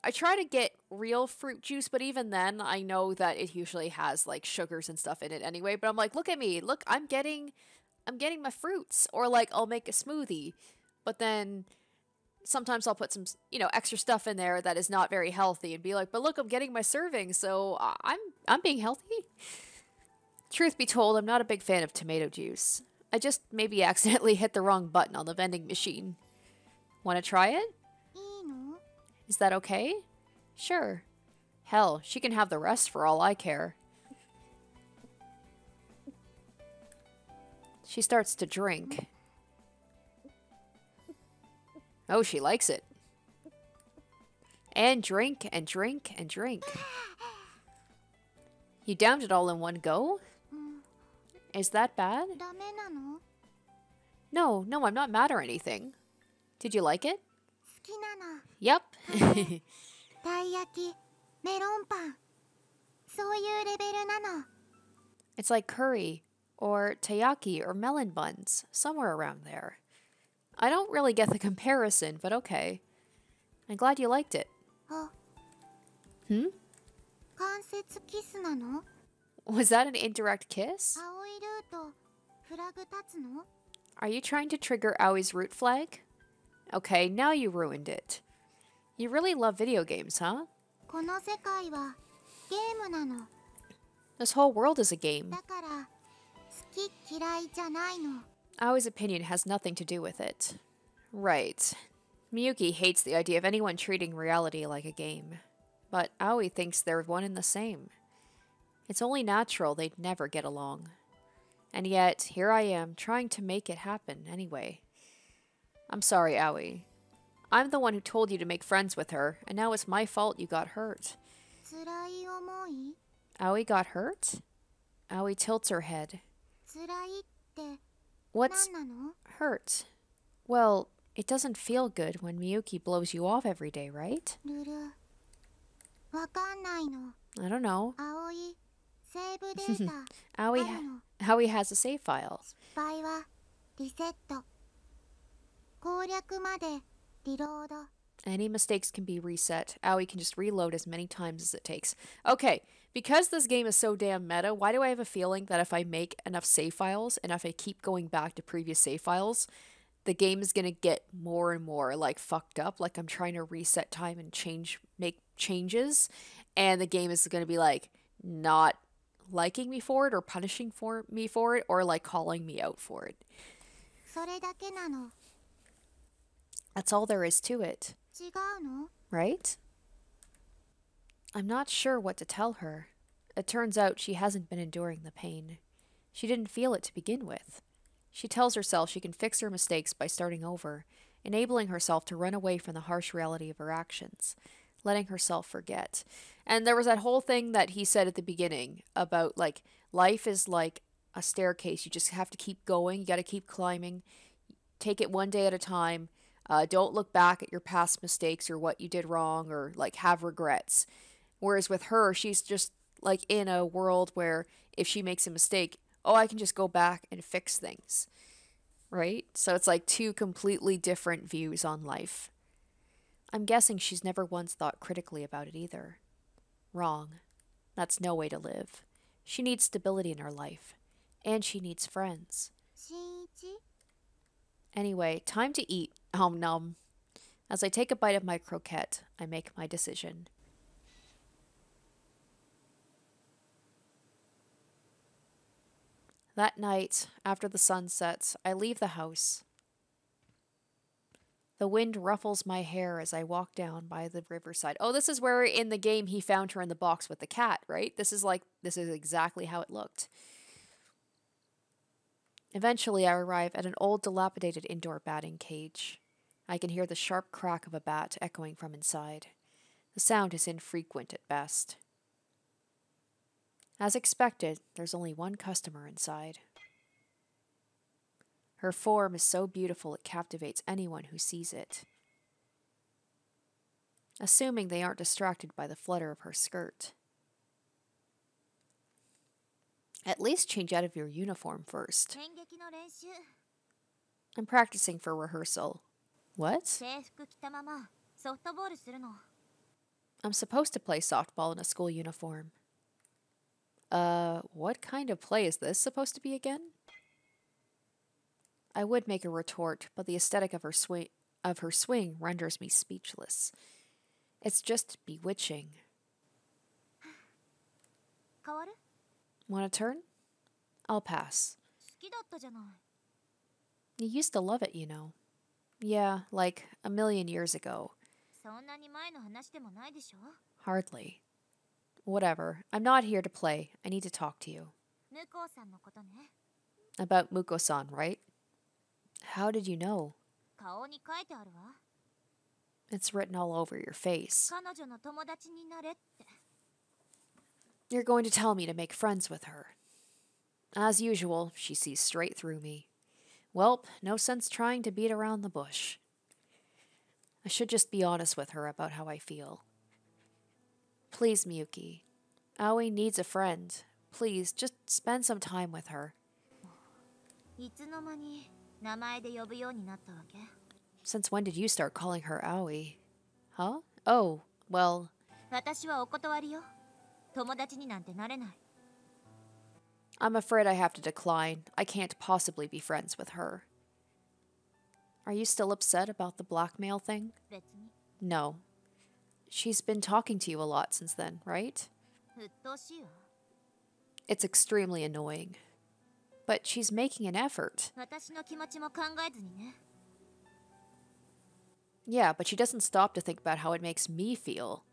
I try to get real fruit juice, but even then I know that it usually has like sugars and stuff in it anyway, but I'm like, look at me. Look, I'm getting my fruits, or like I'll make a smoothie, but then sometimes I'll put some, extra stuff in there that is not very healthy and be like, but look, I'm getting my serving, so I'm being healthy. Truth be told, I'm not a big fan of tomato juice. I just maybe accidentally hit the wrong button on the vending machine. Want to try it? いいの Is that okay? Sure. Hell, she can have the rest for all I care. She starts to drink. Oh, she likes it. And drink, and drink, and drink. You downed it all in one go? うん Is that bad? ダメなの No, I'm not mad or anything. Did you like it? 好きなの Yep. たい焼きメロンパンそういうレベルなの It's like curry, or taiyaki, or melon buns, somewhere around there. I don't really get the comparison, but okay. I'm glad you liked it. あ Hmm? 関節キスなの Was that an indirect kiss? 青いルートフラグ立つの Are you trying to trigger Aoi's root flag? Okay, now you ruined it. You really love video games, huh? この世界はゲームなの This whole world is a game. だから好き嫌いじゃないの Aoi's opinion has nothing to do with it. Right. Miyuki hates the idea of anyone treating reality like a game. But Aoi thinks they're one and the same. It's only natural they'd never get along. And yet, here I am, trying to make it happen anyway. I'm sorry, Aoi. I'm the one who told you to make friends with her, and now it's my fault you got hurt. 辛い思い Aoi got hurt? Aoi tilts her head. 辛いって What's 何なの hurt? Well, it doesn't feel good when Miyuki blows you off every day, right? ルルわかんないの I don't know. 葵セーブデータ Aoi, あるの Aoi has a save file. 失敗はリセット攻略までリロード Any mistakes can be reset. Aoi can just reload as many times as it takes. Okay, because this game is so damn meta, why do I have a feeling that if I make enough save files and if I keep going back to previous save files, the game is gonna get more and more like fucked up, like I'm trying to reset time and make changes, and the game is gonna be like not liking me for it or punishing me for it or like calling me out for it. それだけなの That's all there is to it, 違うの right? I'm not sure what to tell her. It turns out she hasn't been enduring the pain. She didn't feel it to begin with. She tells herself she can fix her mistakes by starting over, enabling herself to run away from the harsh reality of her actions, letting herself forget. And there was that whole thing that he said at the beginning about like life is like a staircase. You just have to keep going. You got to keep climbing. Take it one day at a time. Don't look back at your past mistakes or what you did wrong or like have regrets. Whereas with her, she's just like in a world where if she makes a mistake, oh, I can just go back and fix things. right? So it's like two completely different views on life. I'm guessing she's never once thought critically about it either. Wrong. That's no way to live. She needs stability in her life. And she needs friends. 新一 Anyway, time to eat. Om nom. As I take a bite of my croquette, I make my decision. That night, after the sun sets, I leave the house. The wind ruffles my hair as I walk down by the riverside. Oh, this is where in the game he found her in the box with the cat, right? This is exactly how it looked. Eventually, I arrive at an old, dilapidated indoor batting cage. I can hear the sharp crack of a bat echoing from inside. The sound is infrequent at best. As expected, there's only one customer inside. Her form is so beautiful it captivates anyone who sees it. Assuming they aren't distracted by the flutter of her skirt. At least change out of your uniform first. 演劇の練習 I'm practicing for rehearsal. What? 制服着たままソフトボールするの I'm supposed to play softball in a school uniform. What kind of play is this supposed to be again? I would make a retort, but the aesthetic of her swing renders me speechless. It's just bewitching. 変わる Want a turn? I'll pass. 好きだったじゃない You used to love it, you know. Yeah, like a million years ago. そんなに前の話でもないでしょ Hardly. Whatever. I'm not here to play. I need to talk to you. 向こうさんのことね About Muko-san, right? How did you know? 顔に書いてあるわ It's written all over your face. 彼女の友達になれって You're going to tell me to make friends with her. As usual, she sees straight through me. Welp, no sense trying to beat around the bush. I should just be honest with her about how I feel. Please, Miyuki. Aoi needs a friend. Please, just spend some time with her. いつの間に名前で呼ぶようになったわけ Since when did you start calling her Aoi? Huh? Oh, well, 私はお断りよ友達になんてなれない I'm afraid I have to decline. I can't possibly be friends with her. Are you still upset about the blackmail thing? 別に No. She's been talking to you a lot since then, right? 鬱陶しいわ It's extremely annoying. But she's making an effort. 私の気持ちも考えずにね Yeah, but she doesn't stop to think about how it makes me feel.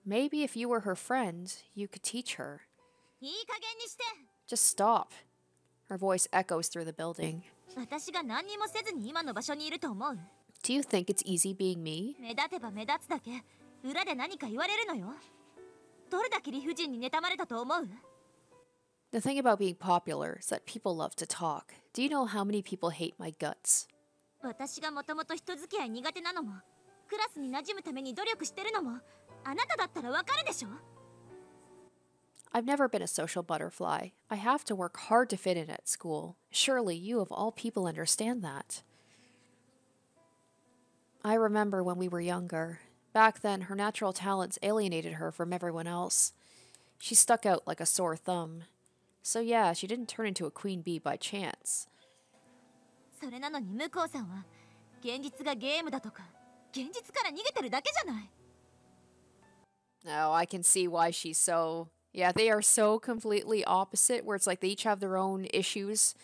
Maybe if you were her friend, you could teach her. いい加減にして Just stop. Her voice echoes through the building. 私が何にもせずに今の場所にいると思う Do you think it's easy being me? 目立てば目立つだけ裏で何か言われるのよどれだけ理不尽に妬まれたと思う The thing about being popular is that people love to talk. Do you know how many people hate my guts? 私がもともと人付き合い苦手なのもクラスに馴染むために努力してるのもあなただったらわかるでしょ I've never been a social butterfly. I have to work hard to fit in at school. Surely you of all people understand that. I remember when we were younger. Back then, her natural talents alienated her from everyone else. She stuck out like a sore thumb. So yeah, she didn't turn into a queen bee by chance. それなのに向こうさんは現実がゲームだとか現実から逃げてるだけじゃない Oh, I can see why she's so... Yeah, they are so completely opposite, where it's like they each have their own issues,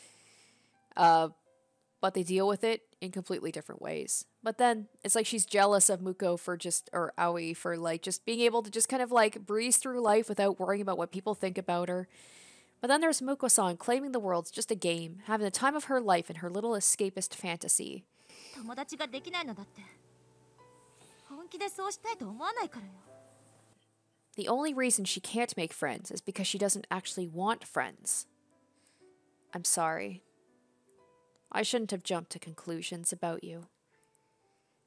but they deal with it in completely different ways. But then it's like she's jealous of Muko for just, or Aoi for like just being able to just kind of like breeze through life without worrying about what people think about her. But then there's Muko-san claiming the world's just a game, having the time of her life in her little escapist fantasy. 友達ができないのだって本気でそうしたいと思わないからよ The only reason she can't make friends is because she doesn't actually want friends. I'm sorry. I shouldn't have jumped to conclusions about you.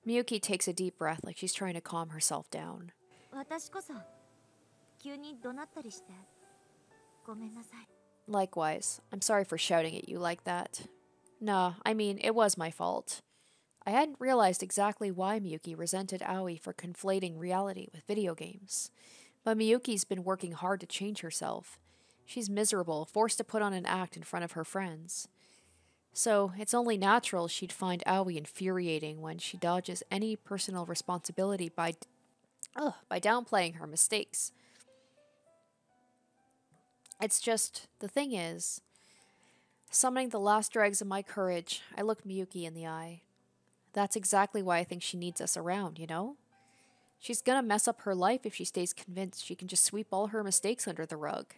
Miyuki takes a deep breath like she's trying to calm herself down. 私こそ急に怒鳴ったりしてごめんなさい Likewise, I'm sorry for shouting at you like that. Nah, I mean, it was my fault. I hadn't realized exactly why Miyuki resented Aoi for conflating reality with video games. But Miyuki's been working hard to change herself. She's miserable, forced to put on an act in front of her friends. So it's only natural she'd find Aoi infuriating when she dodges any personal responsibility by downplaying her mistakes. It's just, the thing is, summoning the last dregs of my courage, I looked Miyuki in the eye. That's exactly why I think she needs us around, you know? She's gonna mess up her life if she stays convinced she can just sweep all her mistakes under the rug.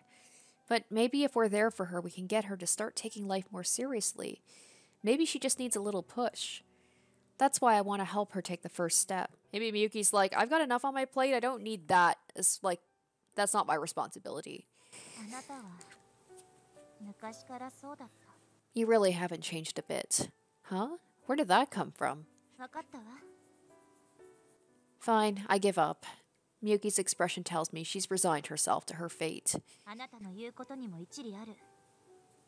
But maybe if we're there for her, we can get her to start taking life more seriously. Maybe she just needs a little push. That's why I want to help her take the first step. Maybe Miyuki's like, I've got enough on my plate, I don't need that. It's like, that's not my responsibility. あなたは昔からそうだった。You really haven't changed a bit. Huh? Where did that come from? わかったわ。Fine, I give up. Miyuki's expression tells me she's resigned herself to her fate. あなたの言うことにも一理ある。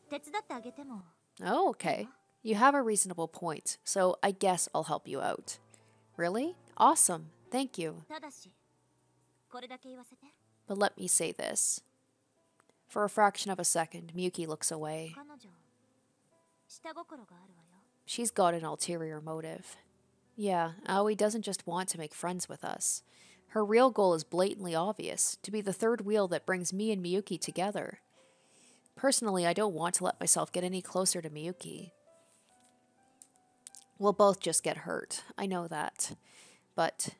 手伝ってあげても。Oh, okay. You have a reasonable point, so I guess I'll help you out. Really? Awesome. Thank you. ただし、これだけ言わせて。But let me say this. For a fraction of a second, Miyuki looks away. 彼女、下心があるわよ。She's got an ulterior motive. Yeah, Aoi doesn't just want to make friends with us. Her real goal is blatantly obvious, to be the third wheel that brings me and Miyuki together. Personally, I don't want to let myself get any closer to Miyuki. We'll both just get hurt, I know that. But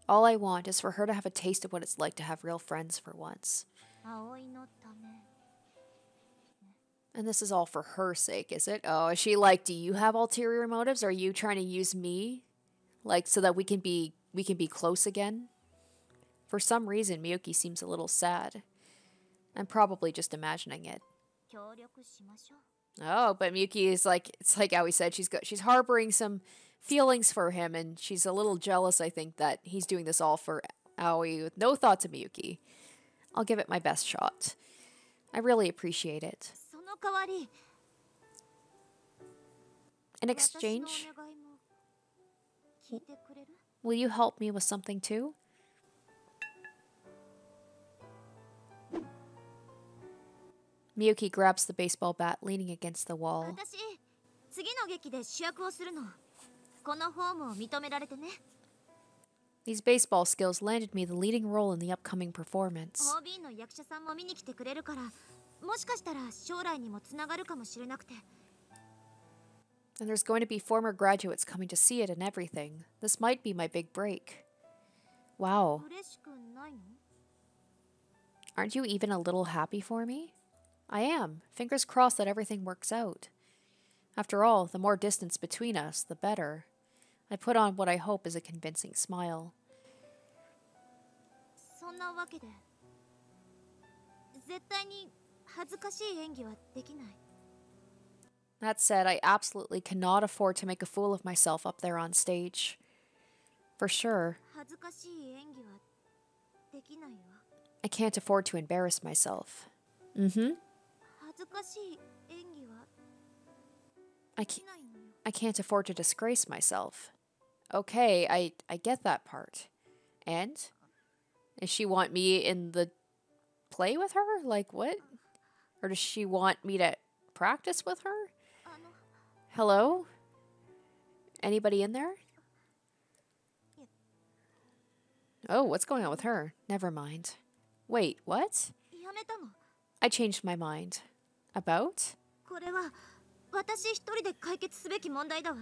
all I want is for her to have a taste of what it's like to have real friends for once. 葵のため。 And this is all for her sake, is it? Oh, is she like, do you have ulterior motives? Are you trying to use me? Like, so that we can be close again? For some reason, Miyuki seems a little sad. I'm probably just imagining it. 協力しましょう。 Oh, but Miyuki is like, it's like Aoi said, she's harboring some feelings for him, and she's a little jealous, I think, that he's doing this all for Aoi with no thought to Miyuki. I'll give it my best shot. I really appreciate it. その代わり、 In 私の exchange, お願いも聞いてくれる？ will you help me with something too? Miyuki grabs the baseball bat, leaning against the wall. 私、次の劇で主役をするの。このフォームを認められてね。 These baseball skills landed me the leading role in the upcoming performance. OB の役者さんも見に来てくれるから、もしかしたら将来にもつながるかもしれなくて。 And there's going to be former graduates coming to see it and everything. This might be my big break. Wow. 嬉しくないの？ Aren't you even a little happy for me? I am. Fingers crossed that everything works out. After all, the more distance between us, the better. I put on what I hope is a convincing smile. そんなわけで、絶対に恥ずかしい演技はできない。 That said, I absolutely cannot afford to make a fool of myself up there on stage. For sure. 恥ずかしい演技はできないわ。 I can't afford to embarrass myself. Mm-hmm. 恥ずかしい演技は I できないのよ。 I can't afford to disgrace myself. Okay, I get that part. And? Does she want me in the play with her? Like, what? Or does she want me to practice with her? あの、 Hello? Anybody in there? Oh, what's going on with her? Never mind. Wait, what? やめたの。 I changed my mind. About? これは私一人で解決すべき問題だわ。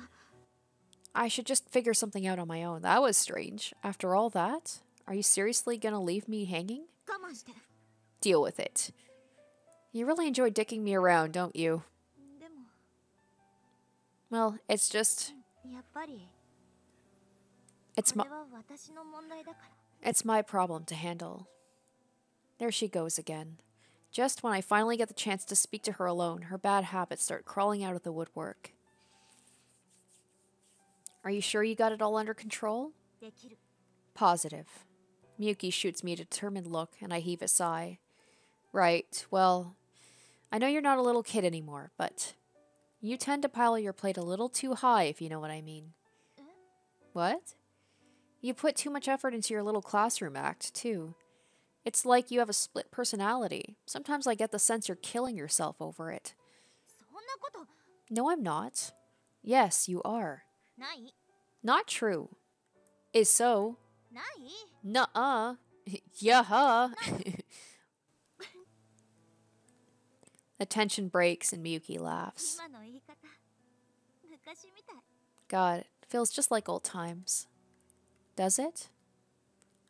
I should just figure something out on my own. That was strange. After all that? Are you seriously gonna leave me hanging? 我慢して。 Deal with it. You really enjoy dicking me around, don't you? でも、 Well, it's just... やっぱり It's こ my, れは私の問題だから。 it's my problem to handle. There she goes again. Just when I finally get the chance to speak to her alone, her bad habits start crawling out of the woodwork. Are you sure you got it all under control? できる。 Positive. Miyuki shoots me a determined look, and I heave a sigh. Right, well, I know you're not a little kid anymore, but You tend to pile your plate a little too high, if you know what I mean. What? You put too much effort into your little classroom act, too. It's like you have a split personality. Sometimes I get the sense you're killing yourself over it. そんなこと No, I'm not. Yes, you are. ない Not true. Is so. ない Nuh-uh. Yeah. The tension breaks and Miyuki laughs. 今の言い方昔みたい God, it feels just like old times. Does it?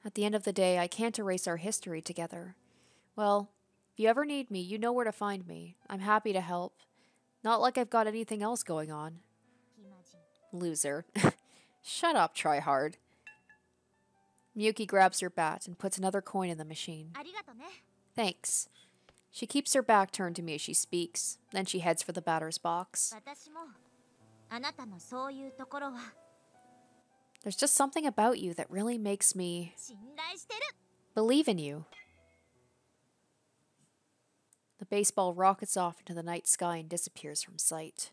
At the end of the day, I can't erase our history together. Well, if you ever need me, you know where to find me. I'm happy to help. Not like I've got anything else going on. 暇人 Loser. Shut up, try hard. Miyuki grabs her bat and puts another coin in the machine. ありがとね Thanks. She keeps her back turned to me as she speaks. Then she heads for the batter's box. 私もあなたのそういうところは There's just something about you that really makes me 信頼してる believe in you. The baseball rockets off into the night sky and disappears from sight.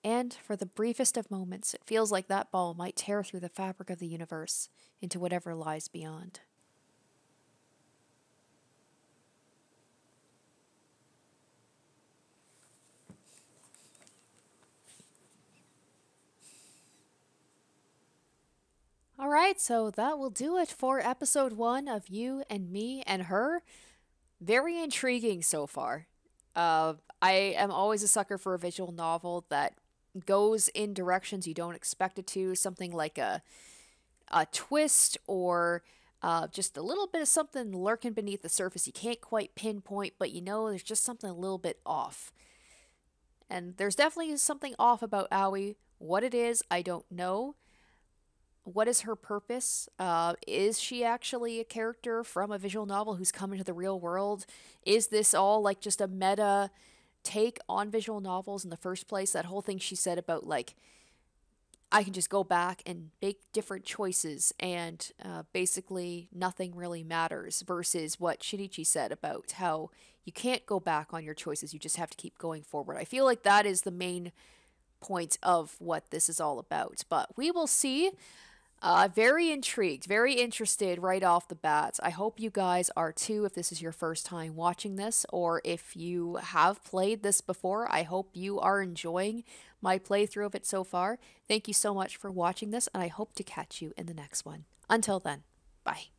And, for the briefest of moments, it feels like that ball might tear through the fabric of the universe into whatever lies beyond. Alright, so that will do it for episode 1 of You and Me and Her. Very intriguing so far. I am always a sucker for a visual novel that goes in directions you don't expect it to. Something like a twist or just a little bit of something lurking beneath the surface you can't quite pinpoint, but you know there's just something a little bit off. And there's definitely something off about Aoi. What it is, I don't know. What is her purpose? Is she actually a character from a visual novel who's come into the real world? Is this all like just a meta take on visual novels in the first place? That whole thing she said about like, I can just go back and make different choices and basically nothing really matters, versus what Shinichi said about how you can't go back on your choices, you just have to keep going forward. I feel like that is the main point of what this is all about, but we will see. Very intrigued, very interested right off the bat. I hope you guys are too, if this is your first time watching this, or if you have played this before. I hope you are enjoying my playthrough of it so far. Thank you so much for watching this, and I hope to catch you in the next one. Until then, bye.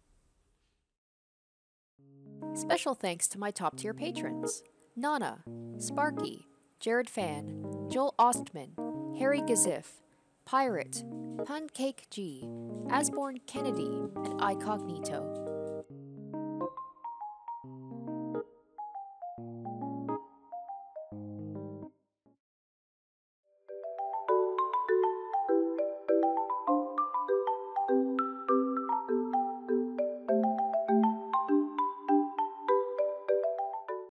Special thanks to my top tier patrons: Nana, Sparky, Jared Fan, Joel Ostman, Harry Gazif, Pirate, Pancake G, Asborn Kennedy, and iCognito.